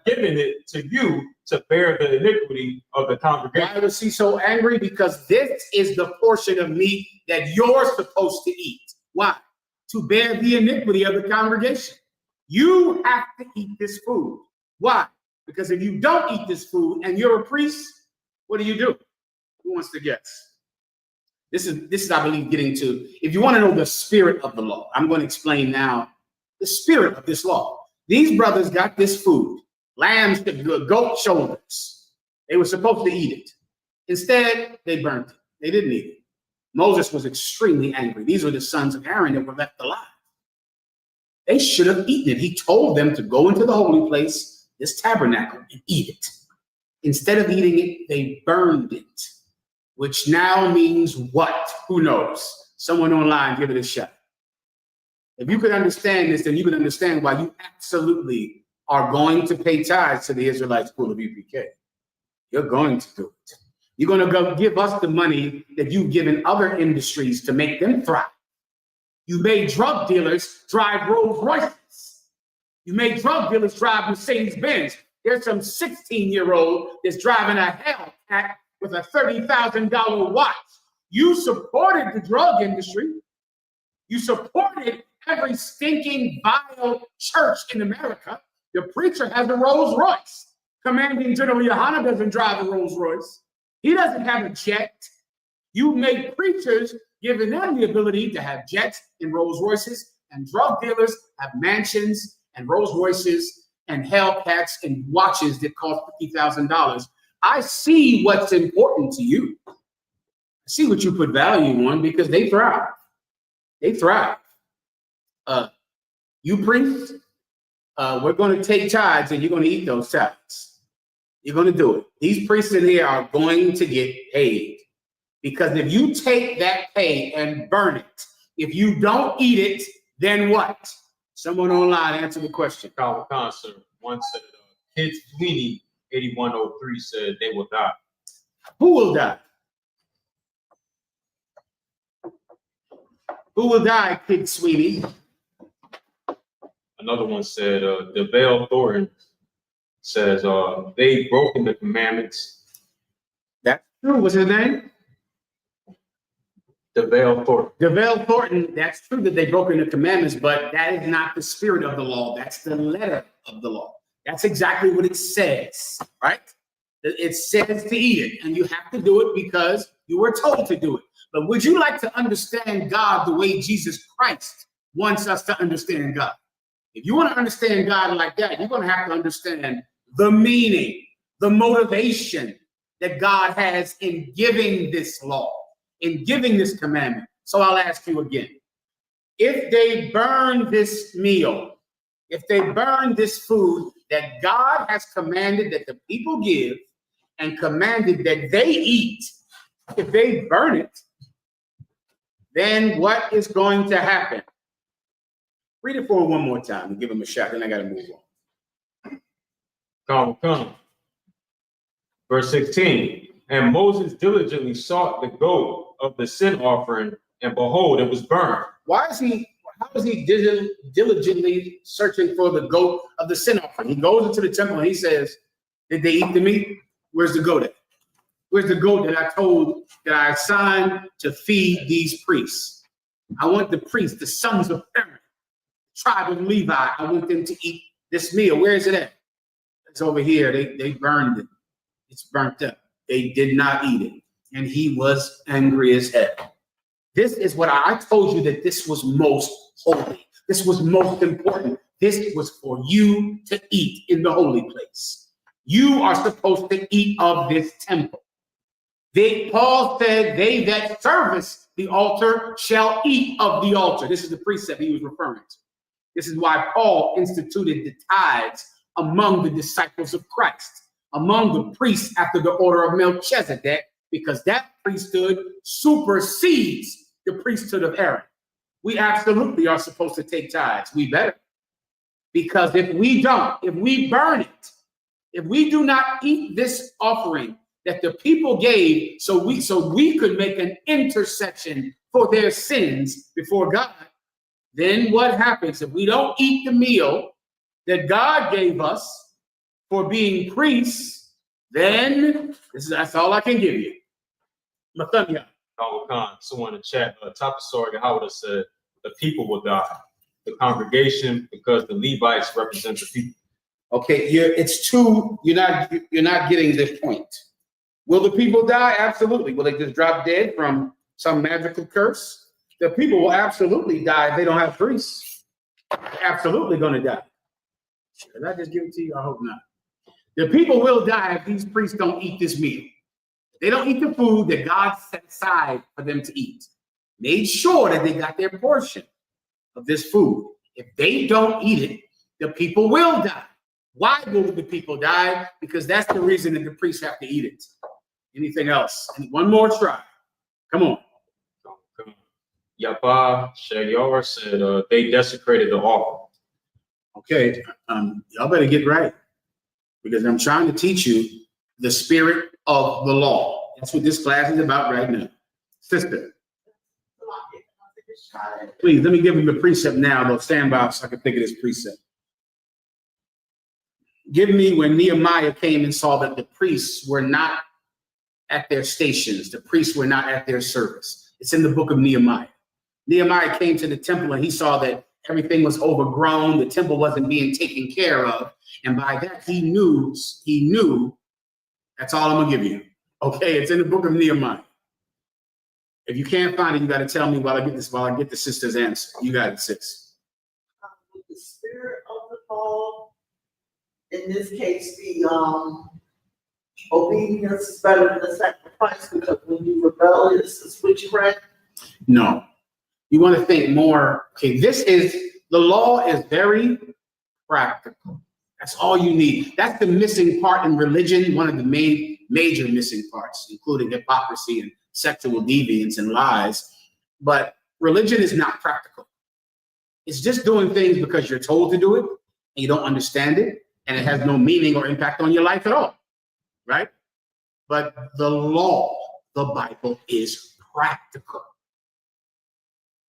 given it to you to bear the iniquity of the congregation. Why was he so angry? Because this is the portion of meat that you're supposed to eat. Why? To bear the iniquity of the congregation. You have to eat this food. Why? Because if you don't eat this food and you're a priest, what do? Who wants to guess? This is, I believe, getting to, if you want to know the spirit of the law, I'm going to explain now the spirit of this law. These brothers got this food, lamb's, goat shoulders. They were supposed to eat it. Instead, they burnt it. They didn't eat it. Moses was extremely angry. These were the sons of Aaron that were left alive. They should have eaten it. He told them to go into the holy place, this tabernacle, and eat it. Instead of eating it, they burned it, which now means what? Who knows? Someone online, give it a shot. If you could understand this, then you could understand why you absolutely are going to pay tithes to the Israelite school of UPK. You're going to do it. You're going to go give us the money that you've given other industries to make them thrive. You made drug dealers drive Rolls Royces. You made drug dealers drive Mercedes-Benz. There's some 16-year-old that's driving a Hellcat with a $30,000 watch. You supported the drug industry. You supported every stinking, vile church in America. The preacher has a Rolls Royce. Commanding General YAHANNA doesn't drive a Rolls Royce. He doesn't have a jet. You make preachers, giving them the ability to have jets and Rolls Royces, and drug dealers have mansions and Rolls Royces and Hellcats and watches that cost $50,000. I see what's important to you. I see what you put value on because they thrive. They thrive. You priests, we're going to take tithes and you're going to eat those tithes. You're going to do it. These priests in here are going to get paid. Because if you take that pay and burn it, if you don't eat it, then what? Someone online answer the question. Concert. One said, Kid Sweeney, 8103 said they will die. Who will die? Who will die, Kid Sweeney? Another one said, DeVale Thornton says, they've broken the commandments. That's true. What's his name? DeVale Thornton. DeVale Thornton, that's true that they've broken the commandments, but that is not the spirit of the law. That's the letter of the law. That's exactly what it says, right? It says to eat it, and you have to do it because you were told to do it. But would you like to understand God the way Jesus Christ wants us to understand God? If you want to understand God like that, you're going to have to understand the meaning, the motivation that God has in giving this law, in giving this commandment. So I'll ask you again, if they burn this meal, if they burn this food that God has commanded that the people give and commanded that they eat, if they burn it, then what is going to happen? Read it for him one more time and give him a shot, then I got to move on. Come. Verse 16, and Moses diligently sought the goat of the sin offering, and behold, it was burned. How is he diligently searching for the goat of the sin offering? He goes into the temple and he says, did they eat the meat? Where's the goat at? Where's the goat that I assigned to feed these priests? I want the priests, the sons of Aaron, tribe of Levi, I want them to eat this meal. Where is it at? It's over here. They burned it. It's burnt up. They did not eat it. And he was angry as hell. This is what I told you, that this was most holy. This was most important. This was for you to eat in the holy place. You are supposed to eat of this temple. Paul said, they that service the altar shall eat of the altar. This is the precept he was referring to. This is why Paul instituted the tithes among the disciples of Christ, among the priests after the order of Melchizedek, because that priesthood supersedes the priesthood of Aaron. We absolutely are supposed to take tithes. We better. Because if we don't, if we burn it, if we do not eat this offering that the people gave so we could make an intercession for their sins before God, then what happens if we don't eat the meal that God gave us for being priests? Then that's all I can give you. Mathanya. Someone in the chat, top of story, Howard said the people will die. The congregation, because the Levites represent the people. Okay, you're not getting this point. Will the people die? Absolutely. Will they just drop dead from some magical curse? The people will absolutely die if they don't have priests. They're absolutely going to die. Did I just give it to you? I hope not. The people will die if these priests don't eat this meal. They don't eat the food that God set aside for them to eat. Made sure that they got their portion of this food. If they don't eat it, the people will die. Why will the people die? Because that's the reason that the priests have to eat it. Anything else? One more try. Come on. Yapa Shayar said they desecrated the altar. Okay, y'all better get right, because I'm trying to teach you the spirit of the law. That's what this class is about right now. Sister, please let me give him the precept now. They'll stand by so I can think of this precept. Give me when Nehemiah came and saw that the priests were not at their stations. The priests were not at their service. It's in the book of Nehemiah. Nehemiah came to the temple and he saw that everything was overgrown. The temple wasn't being taken care of. And by that, he knew, that's all I'm going to give you. Okay, it's in the book of Nehemiah. If you can't find it, you got to tell me while I get the sister's answer. You got it, sis. The spirit of the law, in this case, the obedience is better than the sacrifice, because when you rebel, it's a switchback. No. You want to think more. Okay, the law is very practical. That's all you need. That's the missing part in religion, one of the major missing parts, including hypocrisy and sexual deviance and lies. But religion is not practical. It's just doing things because you're told to do it and you don't understand it, and it has no meaning or impact on your life at all, right? But the law, the Bible, is practical.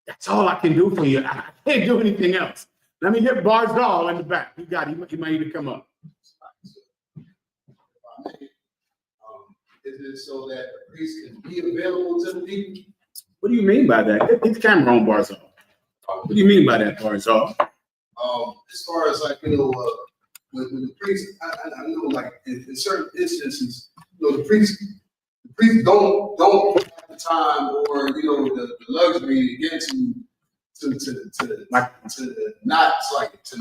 That's all I can do for you. I can't do anything else. Let me get Barzal in the back. You got it. He might need to come up. Is it so that the priest can be available to the people? What do you mean by that? Get the camera on, Barzal. What do you mean by that, Barzal? As far as with the priest, I know like in certain instances, the priest don't have the time or the luxury again to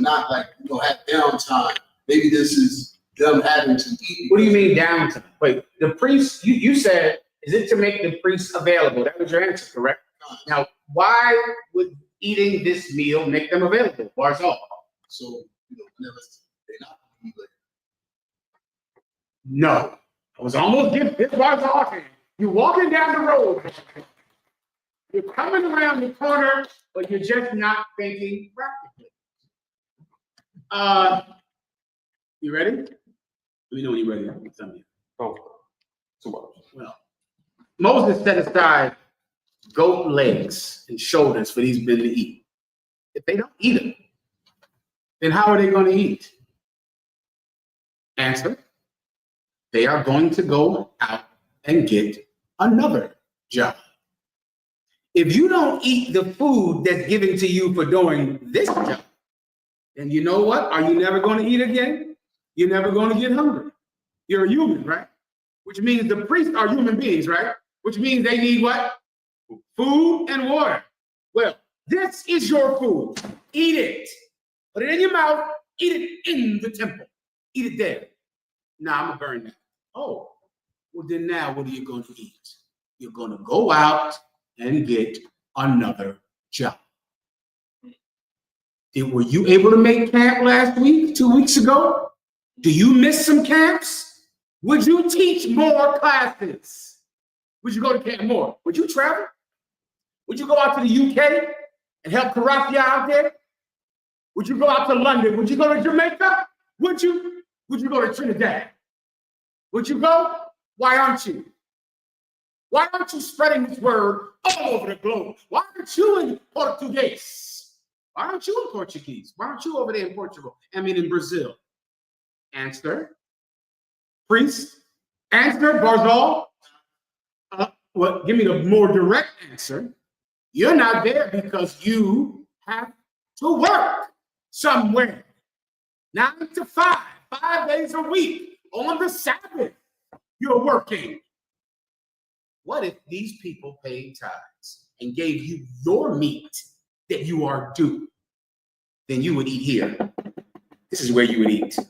not have downtime. Maybe this is them having to eat. What do you mean downtime? Wait, the priest, you said, is it to make the priests available? That was your answer, correct? Now, why would eating this meal make them available? Barzal. So whenever they're not eating. No. I was almost getting this Barzal. You're walking down the road. You're coming around the corner, but you're just not thinking practically. You ready? Let me know when you're ready. Tell me. Well, Moses set aside goat legs and shoulders for these men to eat. If they don't eat them, then how are they going to eat? Answer: they are going to go out and get another job. If you don't eat the food that's given to you for doing this job, then you know what? Are you never going to eat again? You're never going to get hungry. You're a human, right? Which means the priests are human beings, right? Which means they need what? Food and water. Well, this is your food. Eat it. Put it in your mouth. Eat it in the temple. Eat it there. Now I'm going to burn that. Oh, Well, then now what are you going to eat? You're going to go out and get another job. Were you able to make camp last week, 2 weeks ago? Do you miss some camps? Would you teach more classes? Would you go to camp more? Would you travel? Would you go out to the UK and help Karakia out there? Would you go out to London? Would you go to Jamaica? Would you? Would you go to Trinidad? Would you go? Why aren't you? Why aren't you spreading this word all over the globe? Why aren't you in Portuguese? Why aren't you in Portuguese? Why aren't you over there in Portugal? I mean, in Brazil. Answer. Priest. Answer, Barzal. Well, give me the more direct answer. You're not there because you have to work somewhere. 9 to 5, 5 days a week. On the Sabbath, you're working. What if these people paid tithes and gave you your meat that you are due? Then you would eat here. This is where you would eat. You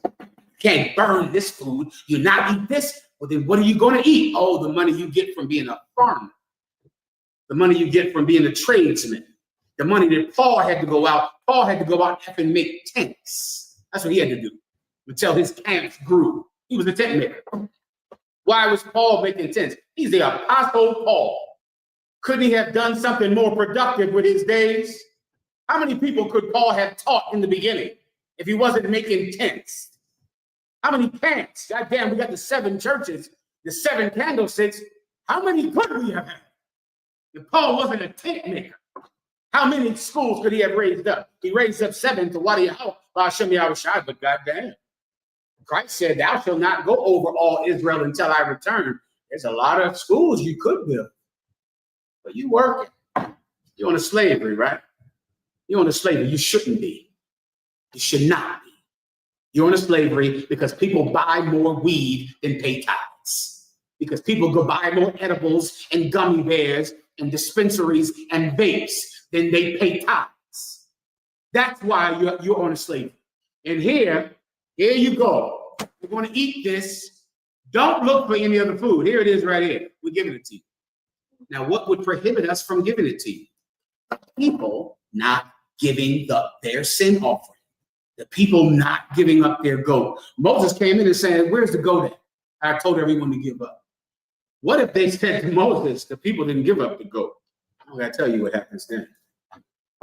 can't burn this food. You not eat this. Well, then what are you going to eat? Oh, the money you get from being a farmer. The money you get from being a tradesman. The money that Paul had to go out. Paul had to go out and make tents. That's what he had to do until his camps grew. He was a tent maker. Why was Paul making tents? He's the Apostle Paul. Couldn't he have done something more productive with his days? How many people could Paul have taught in the beginning if he wasn't making tents? How many camps? God damn, we got the 7 churches, the 7 candlesticks. How many could we have had if Paul wasn't a tent maker? How many schools could he have raised up? He raised up 7 to Wadiyahu, but goddamn. Christ said, thou shalt not go over all Israel until I return. There's a lot of schools you could build, but you working. You're on a slavery, right? You're on a slavery. You shouldn't be. You should not be. You're on a slavery because people buy more weed than pay tithes. Because people go buy more edibles and gummy bears and dispensaries and vapes than they pay tithes. That's why you're on a slavery. And here you go. You're going to eat this. Don't look for any other food. Here it is right here. We're giving it to you. Now, what would prohibit us from giving it to you? People not giving up their sin offering. The people not giving up their goat. Moses came in and said, where's the goat at? I told everyone to give up. What if they said to Moses, the people didn't give up the goat? I'm going to tell you what happens then.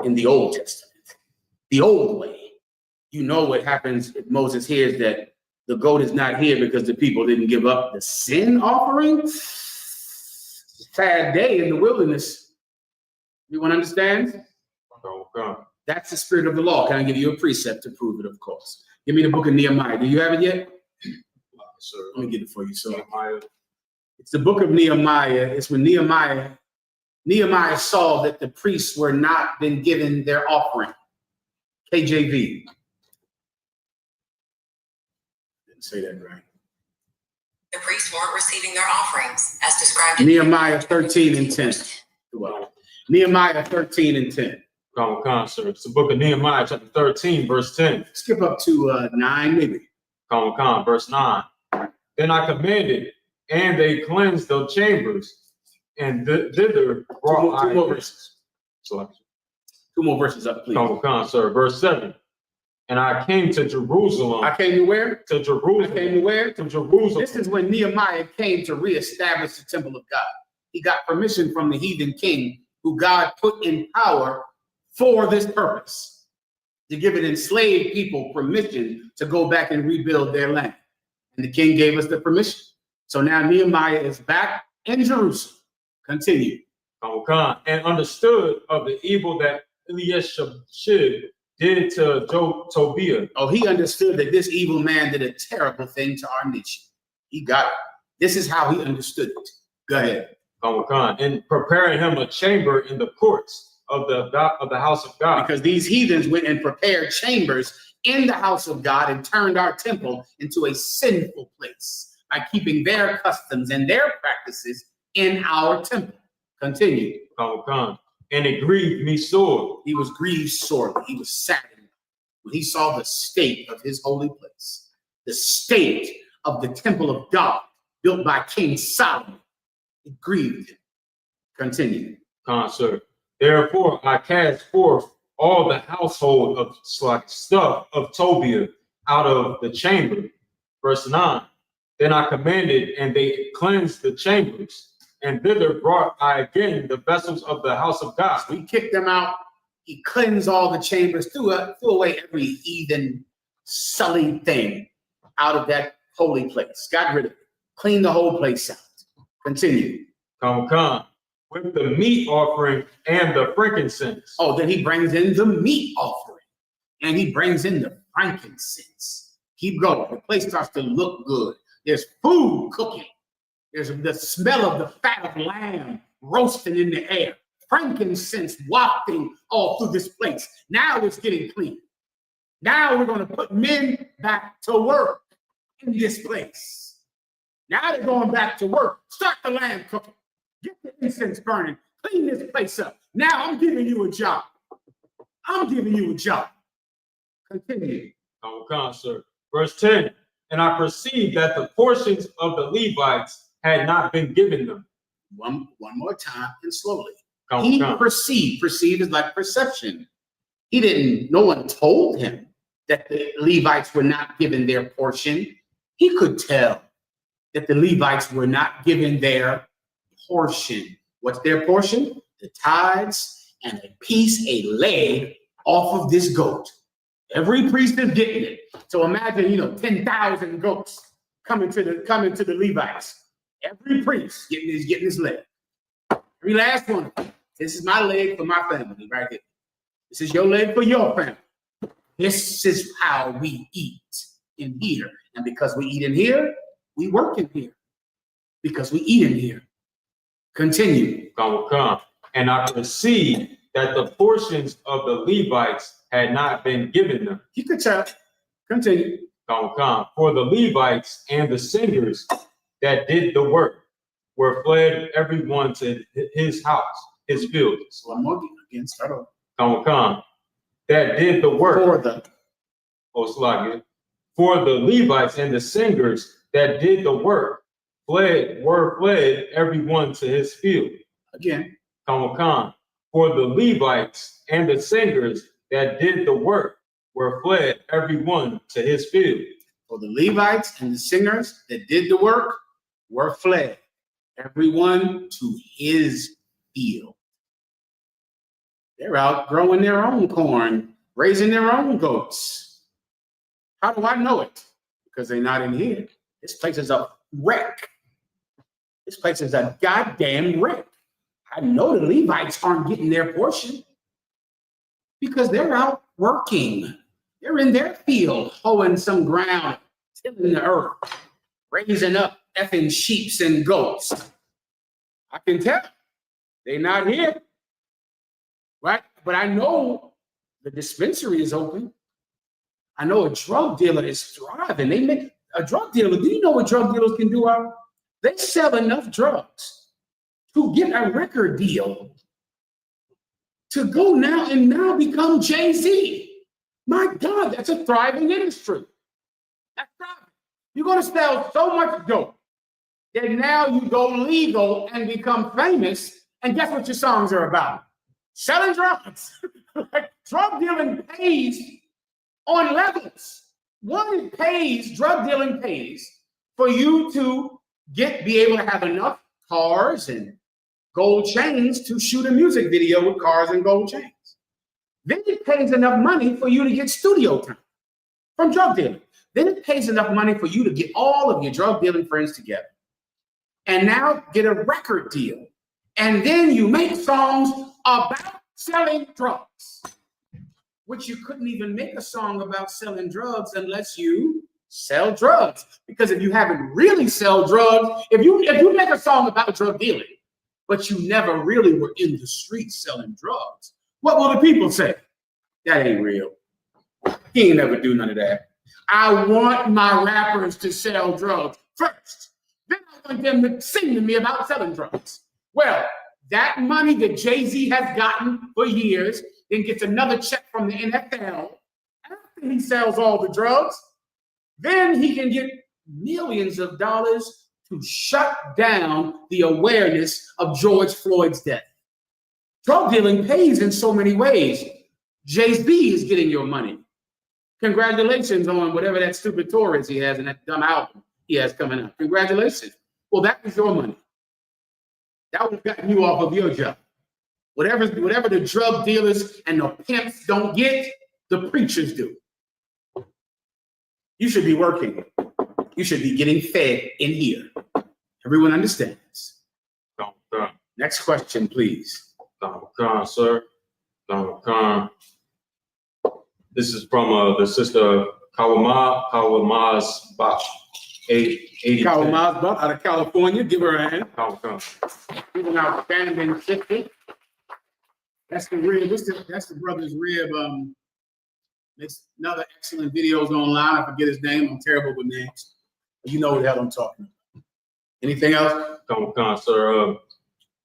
In the Old Testament, the old way, you know what happens if Moses hears that the goat is not here because the people didn't give up the sin offering? Sad day in the wilderness. Everyone understands? Okay. That's the spirit of the law. Can I give you a precept to prove it, of course? Give me the book of Nehemiah. Do you have it yet? Sir. Let me get it for you. So Nehemiah. it's the book of Nehemiah. It's when Nehemiah saw that the priests were not been given their offering. KJV. Didn't say that right. The priests weren't receiving their offerings as described in Nehemiah 13 and 10. Nehemiah 13 and 10. Come on, sir. It's the book of Nehemiah, chapter 13, verse 10. Skip up to 9, maybe. Come on, verse 9. Then I commanded, and they cleansed the chambers, and thither brought Two more verses. So, 2 more verses up, please. come on, sir. Verse 7. And I came to Jerusalem. I came to where? To Jerusalem. I came to where? To Jerusalem. This is when Nehemiah came to reestablish the temple of God. He got permission from the heathen king who God put in power for this purpose, to give an enslaved people permission to go back and rebuild their land. And the king gave us the permission. So now Nehemiah is back in Jerusalem. Continue. And understood of the evil that I.S.U.P.K did to Tobiah. Oh, he understood that this evil man did a terrible thing to our nation. He got it. This is how he understood it. Go ahead. And preparing him a chamber in the courts of the house of God. Because these heathens went and prepared chambers in the house of God and turned our temple into a sinful place by keeping their customs and their practices in our temple. Continue. And it grieved me sore. He was grieved sorely. He was saddened when he saw the state of his holy place, the state of the temple of God. built by King Solomon. It grieved him. Continue. Sir. Therefore, I cast forth all the household of stuff of Tobiah out of the chamber. Verse 9. Then I commanded, and they cleansed the chambers, and thither brought I again the vessels of the house of God. We kicked them out. He cleansed all the chambers, threw away every heathen, sullied thing out of that holy place. Got rid of it. Cleaned the whole place out. Continue. Come. With the meat offering and the frankincense. Oh, then he brings in the meat offering. And he brings in the frankincense. Keep going. The place starts to look good. There's food cooking. There's the smell of the fat of lamb roasting in the air. Frankincense wafting all through this place. Now it's getting clean. Now we're going to put men back to work in this place. Now they're going back to work. Start the lamb cooking. Get the incense burning. Clean this place up. Now I'm giving you a job. I'm giving you a job. Continue. Come, sir. Verse 10. And I perceived that the portions of the Levites had not been given them. One more time and slowly. Come. Perceived. Perceived is like perception. No one told him that the Levites were not given their portion. He could tell that the Levites were not given their portion. What's their portion? The tithes and a piece, a leg off of this goat. Every priest is getting it. So imagine, 10,000 goats coming to the Levites. Every priest getting his leg. Every last one. This is my leg for my family right here. This is your leg for your family. This is how we eat in here. And because we eat in here, we work in here. Because we eat in here. Continue. Come. And I perceived that the portions of the Levites had not been given them. You could tell. Continue. Come. For the Levites and the singers that did the work were fled every one to his house, his fields. One more again. Start over. Come. That did the work. For the Levites and the singers that did the work were fled every one to his field. Again. Come. For the Levites and the singers that did the work were fled every one to his field. For the Levites and the singers that did the work were fled, everyone to his field. They're out growing their own corn, raising their own goats. How do I know it? Because they're not in here. This place is a wreck. This place is a goddamn wreck. I know the Levites aren't getting their portion because they're out working. They're in their field, hoeing some ground, tilling the earth, raising up effing sheep and goats. I can tell they're not here, right? But I know the dispensary is open. I know a drug dealer is thriving. A drug dealer, do you know what drug dealers can do? They sell enough drugs to get a record deal to go now become Jay-Z. My God, that's a thriving industry. That's thriving. You're going to sell so much dope that now you go legal and become famous. And guess what your songs are about? Selling drugs. Drug dealing pays on levels. One, drug dealing pays for you to be able to have enough cars and gold chains to shoot a music video with cars and gold chains. Then it pays enough money for you to get studio time from drug dealing. Then it pays enough money for you to get all of your drug dealing friends together and now get a record deal. And then you make songs about selling drugs, which you couldn't even make a song about selling drugs unless you sell drugs. Because if you haven't really sell drugs, if you make a song about drug dealing, but you never really were in the streets selling drugs, what will the people say? That ain't real. He ain't never do none of that. I want my rappers to sell drugs first. Then I want them to sing to me about selling drugs. Well, that money that Jay-Z has gotten for years, then gets another check from the NFL after he sells all the drugs, then he can get millions of dollars to shut down the awareness of George Floyd's death. Drug dealing pays in so many ways. Jay-Z is getting your money. Congratulations on whatever that stupid tour is he has and that dumb album he has coming out. Congratulations. Well, that was your money. That would have gotten you off of your job. Whatever the drug dealers and the pimps don't get, the preachers do. You should be working. You should be getting fed in here. Everyone understands. Next question, please. Sir. This is from the sister Kawamaz Bach. Kawamaz Bach out of California. Give her a hand. Give an outstanding sister. That's the rib. That's the brother's rib. Makes another excellent videos online. I forget his name. I'm terrible with names. But you know what the hell I'm talking about. Anything else? Sir.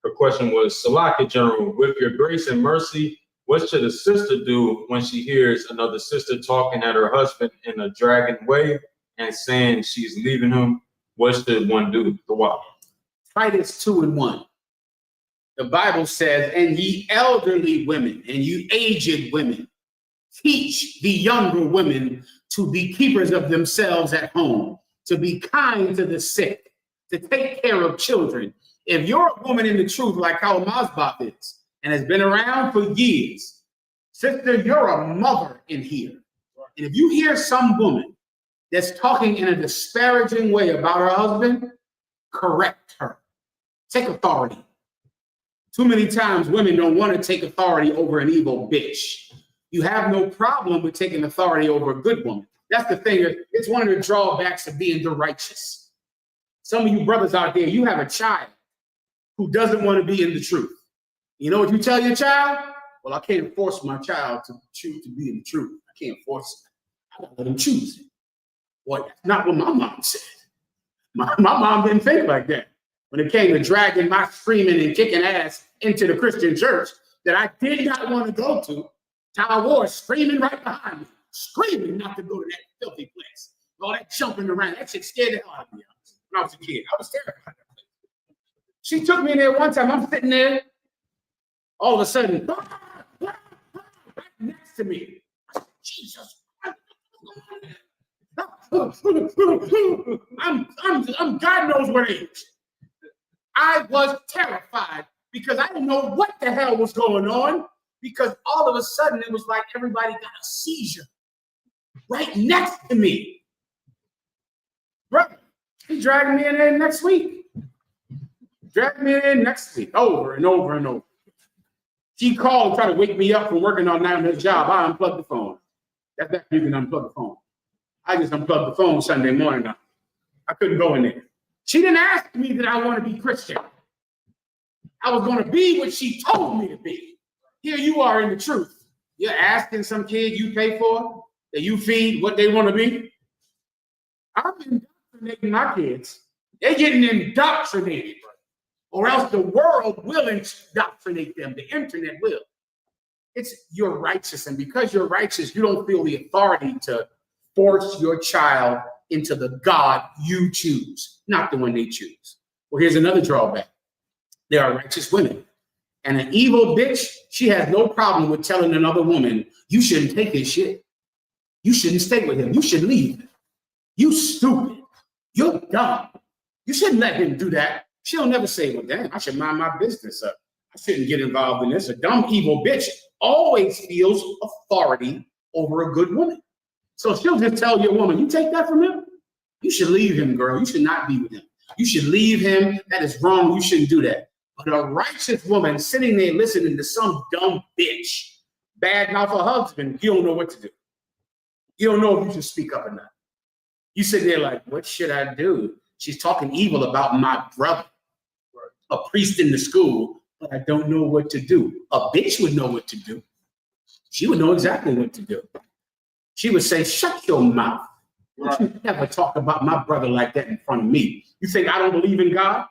Her question was, Salaki General, with your grace and mercy, what should a sister do when she hears another sister talking at her husband in a dragging way and saying she's leaving him? What should one do? The what? Titus 2:1. The Bible says, and ye elderly women and you aged women, teach the younger women to be keepers of themselves at home, to be kind to the sick, to take care of children. If you're a woman in the truth like how Mazbah is and has been around for years, sister, you're a mother in here. And if you hear some woman that's talking in a disparaging way about her husband, correct her. Take authority. Too many times women don't want to take authority over an evil bitch. You have no problem with taking authority over a good woman. That's the thing. It's one of the drawbacks of being the righteous. Some of you brothers out there, you have a child who doesn't want to be in the truth. You know what you tell your child? Well, I can't force my child to choose to be in the truth. I can't force it. I gotta let him choose it. Well, that's not what my mom said. My mom didn't think like that. When it came to dragging my screaming and kicking ass into the Christian church that I did not want to go to, Ty Ward screaming right behind me, screaming not to go to that filthy place. All that jumping around, that shit scared the hell out of me when I was a kid. I was terrified. She took me in there one time. I'm sitting there. All of a sudden, right next to me. I said, Jesus. I'm God knows what age. I was terrified because I didn't know what the hell was going on, because all of a sudden it was like everybody got a seizure right next to me. Brother, he dragged me in there next week. Dragged me in next week, over and over and over. She called, tried to wake me up from working all night on this job. I unplugged the phone. That's that you can unplug the phone. I just unplugged the phone Sunday morning now. I couldn't go in there. She didn't ask me that I want to be Christian. I was going to be what she told me to be. Here you are in the truth. You're asking some kid you pay for, that you feed what they want to be. I'm indoctrinating my kids. They're getting indoctrinated. Or else the world will indoctrinate them. The internet will. You're righteous. And because you're righteous, you don't feel the authority to force your child into the God you choose, not the one they choose. Well, here's another drawback. There are righteous women. And an evil bitch, she has no problem with telling another woman, you shouldn't take his shit. You shouldn't stay with him. You should leave him. You stupid. You're dumb. You shouldn't let him do that. She'll never say, well, damn, I should mind my business up. I shouldn't get involved in this. A dumb, evil bitch always feels authority over a good woman. So she'll just tell your woman, you take that from him? You should leave him, girl. You should not be with him. You should leave him. That is wrong. You shouldn't do that. But a righteous woman sitting there listening to some dumb bitch badmouth her husband, you don't know what to do. You don't know if you should speak up or not. You sit there like, what should I do? She's talking evil about my brother, a priest in the school, but I don't know what to do. A bitch would know what to do. She would know exactly what to do. She would say, shut your mouth. Don't you ever talk about my brother like that in front of me. You think I don't believe in God?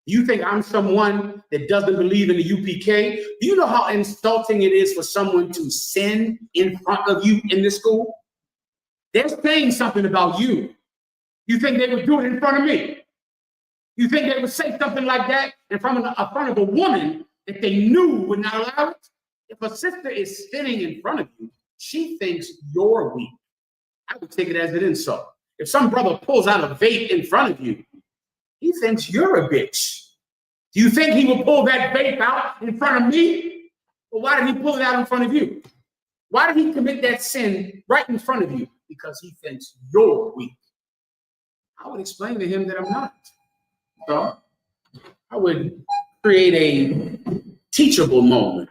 You think I'm someone that doesn't believe in the UPK? Do you know how insulting it is for someone to sin in front of you in this school? They're saying something about you. You think they would do it in front of me? You think they would say something like that in front of a woman that they knew would not allow it? If a sister is sitting in front of you, she thinks you're weak. I would take it as an insult. If some brother pulls out a vape in front of you, he thinks you're a bitch. Do you think he will pull that vape out in front of me? Well, why did he pull it out in front of you? Why did he commit that sin right in front of you? Because he thinks you're weak. I would explain to him that I'm not. So I would create a teachable moment.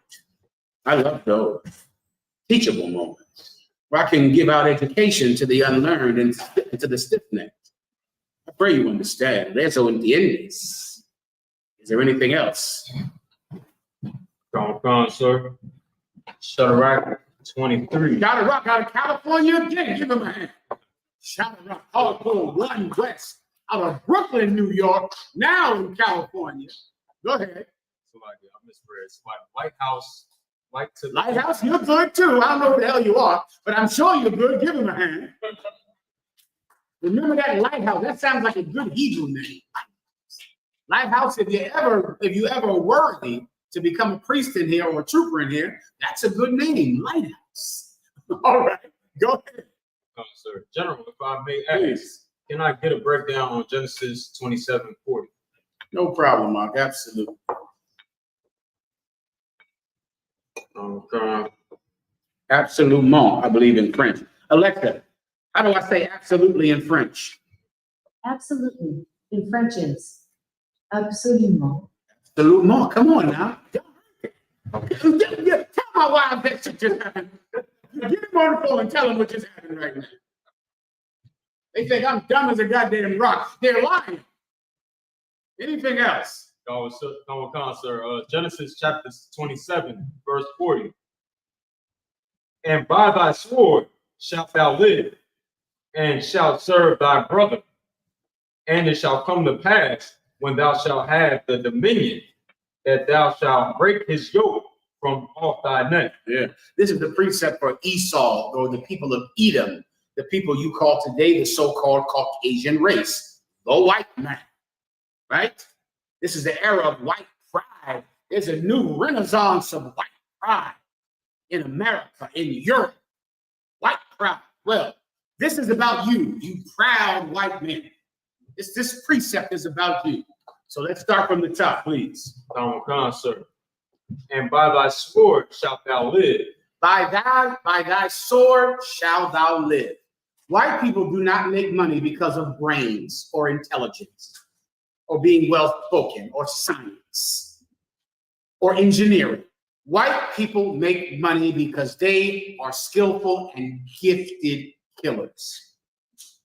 I love those teachable moments where I can give out education to the unlearned and to the stiff-necked. I pray you understand. Eso entiendes. Is there anything else? Come, sir. Shadrach 23. Shadrach out of California again. Give him a hand. Shadrach, hardcore, one west out of Brooklyn, New York, now in California. Go ahead. So like, I misread. It's like Lighthouse. Lighthouse, you're good too. I don't know who the hell you are, but I'm sure you're good. Give him a hand. Remember that Lighthouse? That sounds like a good Hebrew name. Lighthouse, if you ever worthy to become a priest in here or a trooper in here, that's a good name, Lighthouse. All right, go ahead. Sir. General, if I may ask, can I get a breakdown on Genesis 27:40? No problem, Mark. Absolutely. Absolument, I believe in French. Alexa, how do I say absolutely in French? Absolutely. In French is absolument. Absolument. Come on now. Tell my wife that shit just happened. Get him on the phone and tell him what just happened right now. They think I'm dumb as a goddamn rock. They're lying. Anything else? Sir. Genesis chapter 27, verse 40. And by thy sword shalt thou live, and shalt serve thy brother. And it shall come to pass, when thou shalt have the dominion, that thou shalt break his yoke from off thy neck. Yeah. This is the precept for Esau, or the people of Edom, the people you call today the so-called Caucasian race, the white man, right? This is the era of white pride. There's a new renaissance of white pride in America, in Europe. White pride. Well, this is about you, you proud white men. This precept is about you. So let's start from the top, please. Sir. And by thy sword shalt thou live. By thy sword shalt thou live. White people do not make money because of brains or intelligence or being well-spoken or science or engineering. White people make money because they are skillful and gifted killers.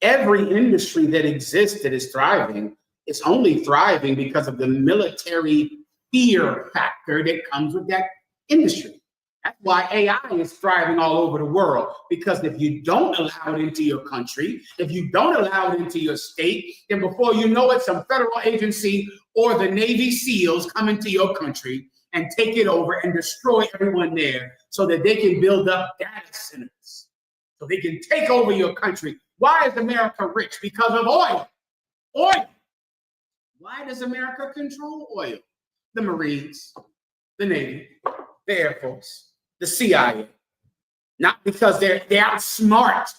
Every industry that exists that is thriving is only thriving because of the military fear factor that comes with that industry. That's why AI is thriving all over the world, because if you don't allow it into your country, if you don't allow it into your state, then before you know it, some federal agency or the Navy SEALs come into your country and take it over and destroy everyone there so that they can build up data centers, so they can take over your country. Why is America rich? Because of oil. Oil. Why does America control oil? The Marines, the Navy, the Air Force, the CIA. Not because they outsmart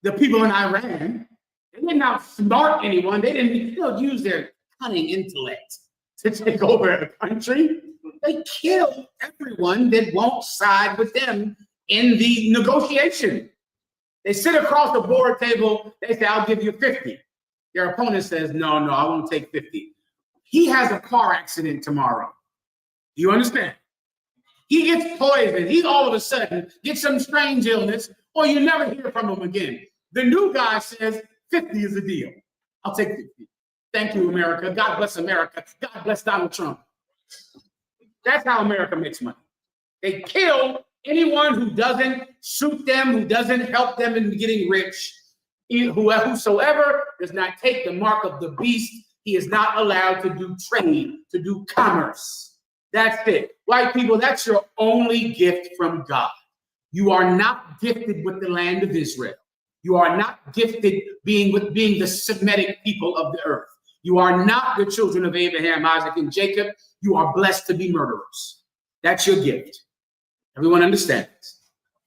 the people in Iran. They didn't outsmart anyone. They didn't use their cunning intellect to take over a country. They kill everyone that won't side with them in the negotiation. They sit across the board table. They say, I'll give you 50. Their opponent says, no, I won't take 50. He has a car accident tomorrow. Do you understand? He gets poisoned. He all of a sudden gets some strange illness, or you never hear from him again. The new guy says 50 is a deal. I'll take 50. Thank you, America. God bless America. God bless Donald Trump. That's how America makes money. They kill anyone who doesn't suit them, who doesn't help them in getting rich. Whosoever does not take the mark of the beast, he is not allowed to do trade, to do commerce. That's it. White people, that's your only gift from God. You are not gifted with the land of Israel. You are not gifted being the Semitic people of the earth. You are not the children of Abraham, Isaac, and Jacob. You are blessed to be murderers. That's your gift. Everyone understands.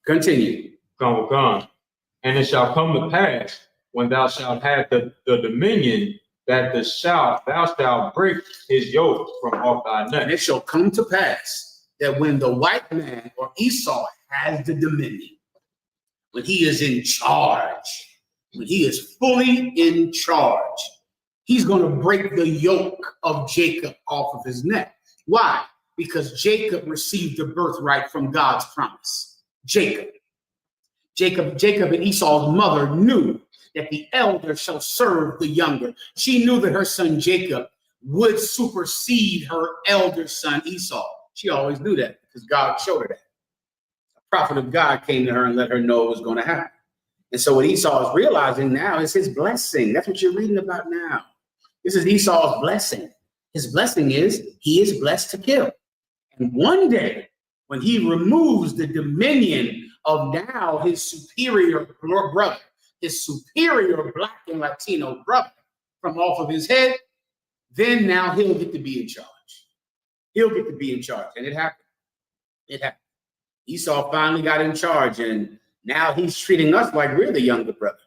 Continue. Gone. And it shall come to pass when thou shalt have the dominion that thou shalt break his yoke from off thy And neck. it shall come to pass that when the white man or Esau has the dominion, when he is in charge, when he is fully in charge, he's going to break the yoke of Jacob off of his neck. Why? Because Jacob received the birthright from God's promise. Jacob and Esau's mother knew that the elder shall serve the younger. She knew that her son Jacob would supersede her elder son Esau. She always knew that because God showed her that. A prophet of God came to her and let her know it was going to happen. And so what Esau is realizing now is his blessing. That's what you're reading about now. This is Esau's blessing. His blessing is he is blessed to kill. And one day, when he removes the dominion of now his superior brother, his superior Black and Latino brother from off of his head, then now he'll get to be in charge. He'll get to be in charge. And it happened. It happened. Esau finally got in charge, and now he's treating us like we're the younger brother.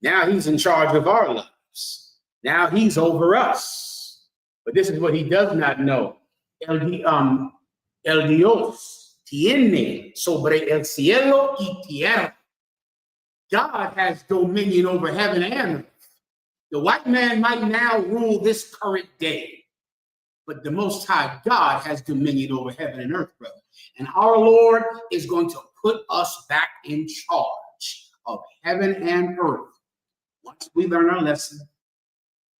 Now he's in charge of our lives. Now he's over us. But this is what he does not know. El Dios tiene sobre el cielo y tierra. God has dominion over heaven and earth. The white man might now rule this current day, but the Most High God has dominion over heaven and earth, brother. And our Lord is going to put us back in charge of heaven and earth. Once we learn our lesson,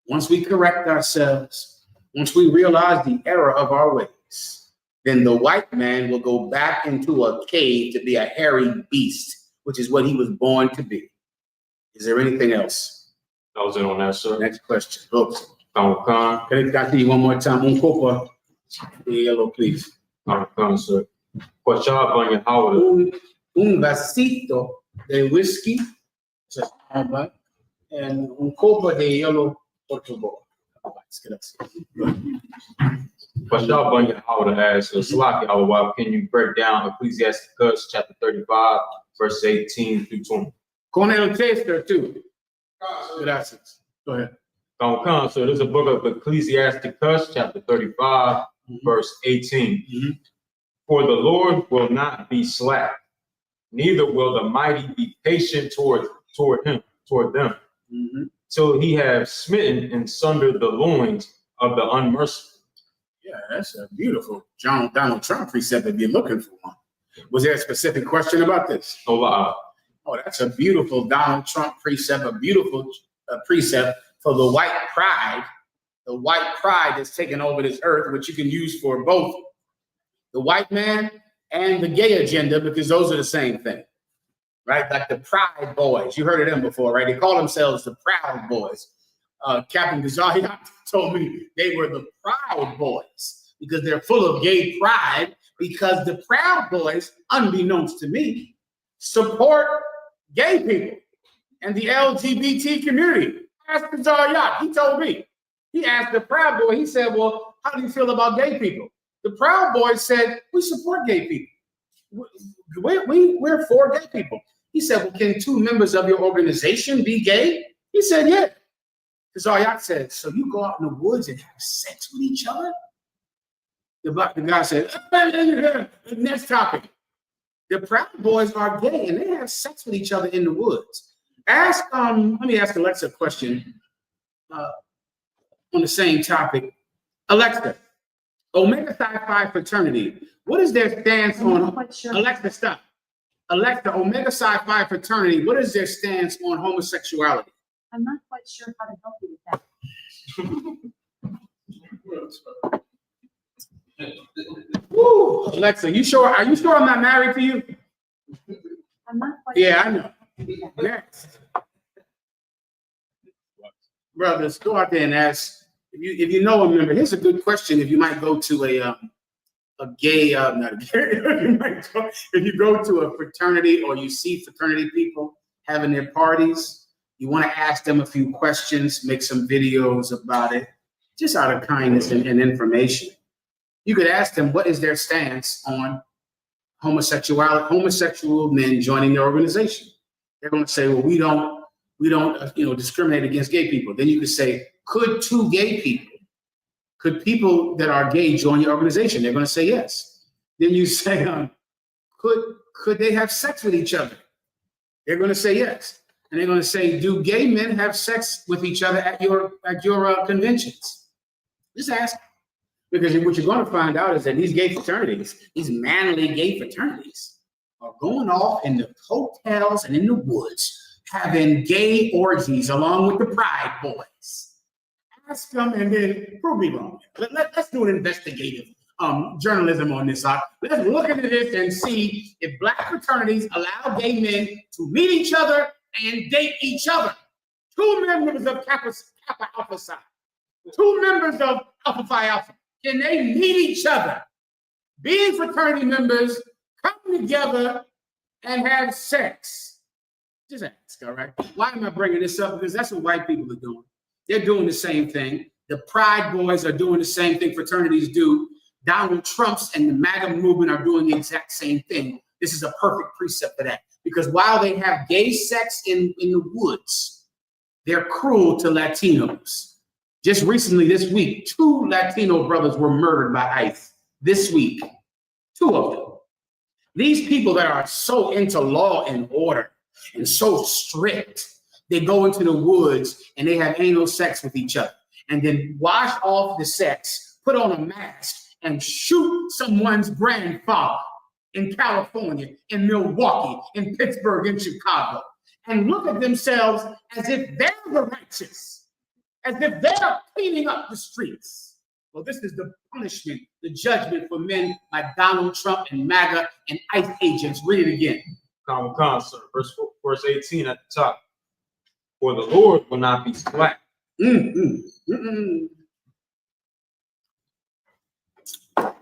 once we correct ourselves, once we realize the error of our ways, then the white man will go back into a cave to be a hairy beast, which is what he was born to be. Is there anything else? I was in on that, sir. Next question. Oops. Gone. Can I see you one more time? Un copa de yellow, please. Gone, sir. Kwashab on your Howard. Un vasito de whiskey, and un copa de yellow, por favor. Kwashab on your Howard asks, Salaki Alawab, can you break down Ecclesiasticus chapter 35, verses 18 through 20? Con el taster too. Gracias. Go ahead. Gone. So there's a book of Ecclesiasticus chapter 35, verse 18. Mhm. For the Lord will not be slack, neither will the mighty be patient toward them, Mhm. till he have smitten and sundered the loins of the unmerciful. Yeah, that's a beautiful Donald Trump precept if you're looking for one. Was there a specific question about this? Ola. Oh, that's a beautiful Donald Trump precept, a beautiful precept for the white pride that's taken over this earth, which you can use for both the white man and the gay agenda, because those are the same thing, right? Like the Pride Boys. You heard of them before, right? They call themselves the Proud Boys. Captain Ghazali told me they were the Proud Boys because they're full of gay pride, because the Proud Boys, unbeknownst to me, support gay people and the LGBT community. Ask Ghazali, he told me. He asked the Proud Boy, he said, well, how do you feel about gay people? The Proud Boys said, we support gay people. We're for gay people. He said, well, can two members of your organization be gay? He said, yeah. Ghazali said, so you go out in the woods and have sex with each other? The guy said, next topic. The Proud Boys are gay and they have sex with each other in the woods. Let me ask Alexa a question on the same topic. Alexa, Omega Psi Phi fraternity, what is their stance I'm not on? quite sure. Alexa, stop. Alexa, Omega Psi Phi fraternity, what is their stance on homosexuality? I'm not quite sure how to help you with that. Woo! Alexa, are you sure I'm not married to you? I'm not quite. Yeah, I know. Next. Brothers, go out there and ask. If you know a member, here's a good question. If you might go to a gay, not a gay, if you go to a fraternity or you see fraternity people having their parties, You want to ask them a few questions, make some videos about it, just out of kindness and information. You could ask them, what is their stance on homosexual men joining their organization? They're going to say, well, we don't discriminate against gay people. Then you could say, could people that are gay join your organization? They're going to say yes. Then you say, could they have sex with each other? They're going to say yes. And they're going to say, do gay men have sex with each other at your conventions? Just ask. Because what you're going to find out is that these gay fraternities, these manly gay fraternities, are going off in the hotels and in the woods, having gay orgies along with the Pride Boys. Ask them and then prove me wrong. Let's do an investigative journalism on this. Let's look into this and see if black fraternities allow gay men to meet each other and date each other. 2 members of Kappa Alpha Psi, 2 members of Alpha Phi Alpha, can they meet each other? Being fraternity members, come together and have sex. Just ask, all right? Why am I bringing this up? Because that's what white people are doing. They're doing the same thing. The Pride Boys are doing the same thing fraternities do. Donald Trump's and the MAGA movement are doing the exact same thing. This is a perfect precept for that. Because while they have gay sex in the woods, they're cruel to Latinos. Just recently, this week, 2 Latino brothers were murdered by ICE. This week, 2 of them. These people that are so into law and order and so strict, they go into the woods and they have anal sex with each other and then wash off the sex, put on a mask, and shoot someone's grandfather in California, in Milwaukee, in Pittsburgh, in Chicago, and look at themselves as if they're the righteous, as if they're cleaning up the streets. Well, this is the punishment, the judgment for men like Donald Trump and MAGA and ICE agents. Read it again. Sir. Verse 18 at the top. For the Lord will not be slack. The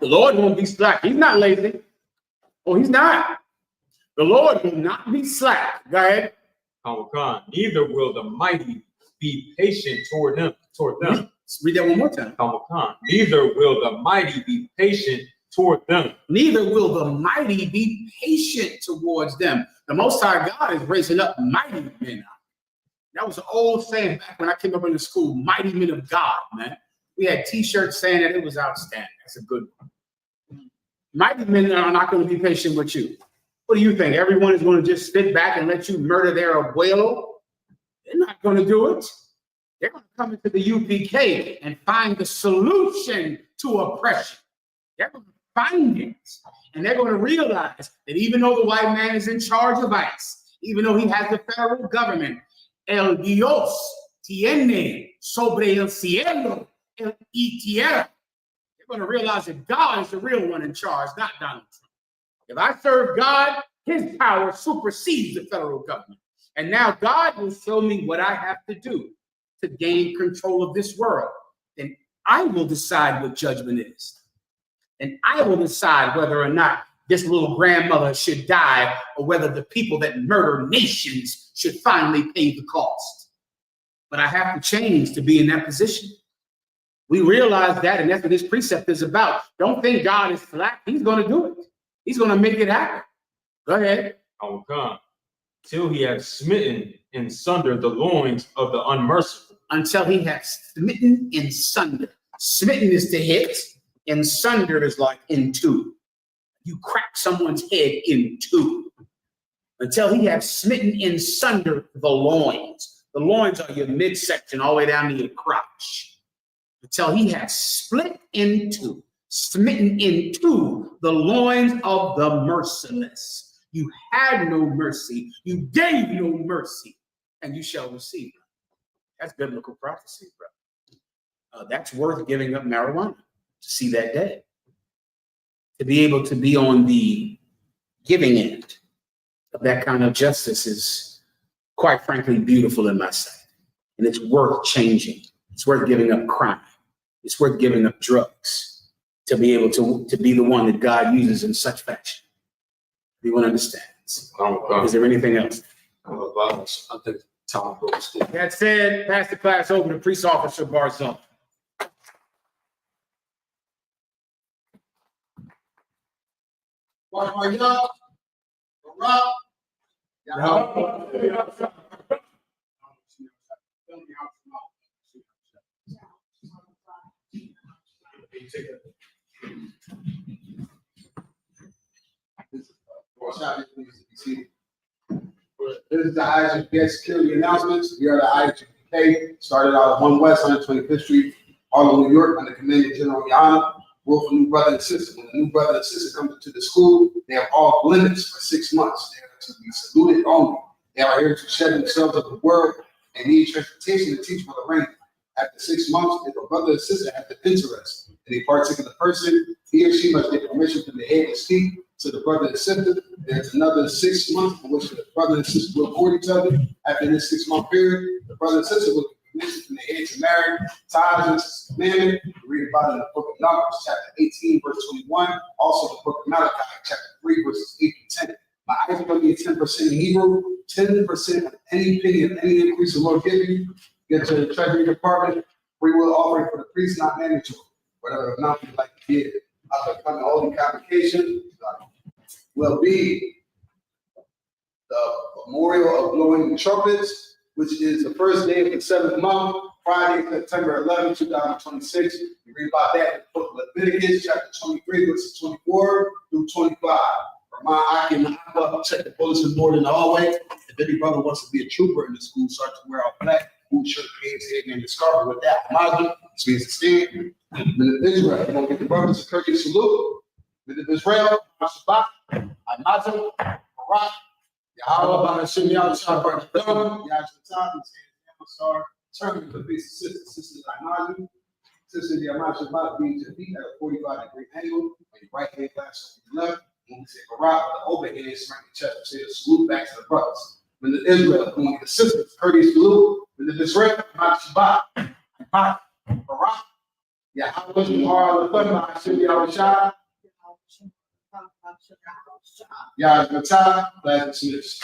Lord won't be slack. He's not lazy. Oh, he's not. The Lord will not be slack. Go ahead. Neither will the mighty be patient toward them. Let's read that one more time. Neither will the mighty be patient toward them. Neither will the mighty be patient towards them. The Most High God is raising up mighty men. That was an old saying back when I came up in the school, mighty men of God, man. We had t-shirts saying that. It was outstanding. That's a good one. Mighty men are not going to be patient with you. What do you think? Everyone is going to just sit back and let you murder their abuelo? They're not going to do it. They're going to come into the UPK and find the solution to oppression. They're going to find it. And they're going to realize that even though the white man is in charge of ICE, even though he has the federal government, el Dios tiene sobre el cielo y tierra. They're going to realize that God is the real one in charge, not Donald Trump. If I serve God, his power supersedes the federal government. And now God will show me what I have to do to gain control of this world. Then I will decide what judgment is. And I will decide whether or not this little grandmother should die or whether the people that murder nations should finally pay the cost. But I have to change to be in that position. We realize that, and that's what this precept is about. Don't think God is slack. He's going to do it. He's going to make it happen. Go ahead. Till he has smitten in sunder the loins of the unmerciful. Until he has smitten in sunder. Smitten is to hit, and sunder is like in two. You crack someone's head in two. Until he has smitten in sunder the loins. The loins are your midsection all the way down to your crotch. Until he has split in two, smitten in two the loins of the merciless. You had no mercy, you gave no mercy, and you shall receive it. That's biblical prophecy, bro. That's worth giving up marijuana to see that day. To be able to be on the giving end of that kind of justice is, quite frankly, beautiful in my sight. And it's worth changing. It's worth giving up crime. It's worth giving up drugs to be able to be the one that God uses in such fashion. Everyone understands. Is there anything else? I think Tom goes to. That said, pass the class over to Police Officer Barzell. This is the I.S.U.P.K security announcements. We are the I.S.U.P.K. Started out at 1 West 125th Street, Harlem, New York, under Commander General YAHANNA. Rule for new brother and sister. When a new brother and sister come to the school, they have off limits for 6 months. They are to be saluted only. They are here to shed themselves of the world and need transportation to teach for the rank. After 6 months, if a brother or sister has an interest in a particular person, he or she must get permission from the head to speak to the brother and sister. There's another 6 months in which the brother and sister will court each other. After this 6-month period, the brother and sister will get permission from the head to marry. Ties and commandment. Read about it in the book of Numbers, chapter 18, verse 21. Also the book of Malachi, chapter 3, verses 8 to 10. My eyes are going to be 10% in Hebrew, 10% of any penny of any increase the Lord give you. Get to the Treasury Department. We will offer it for the priest, not mandatory. Whatever amount you'd like to give. After coming holy convocation will be the memorial of blowing the trumpets, which is the first day of the 7th month, Friday, September 11, 2026. You read about that in the book of Leviticus, chapter 23, verses 24 through 25. I can check the bulletin board in the hallway. If any brother wants to be a trooper in the school, start to wear all black, boot, shirt, pants, head, and the scarf with that. Muslim, this means to stand. With Israel, you're going to get the brothers a courteous salute. With Israel, I.S.U.P.K, I.S.U.P.K, Barak, Yahweh, Bahashim, Yahweh, Barak, Yahweh, Star, turn to the face of sisters, I.S.U.P.K, sisters, I.S.U.P.K, being to feet at a 45-degree angle, on your right hand, glass on your left. When we say Barak, the overhand, smack the chest, we say the salute back to the brothers. When the Israel, when the sisters, courteous salute. When the Israel, I.S.U.P.K, Barak, Yahweh, Yahweh, class dismissed.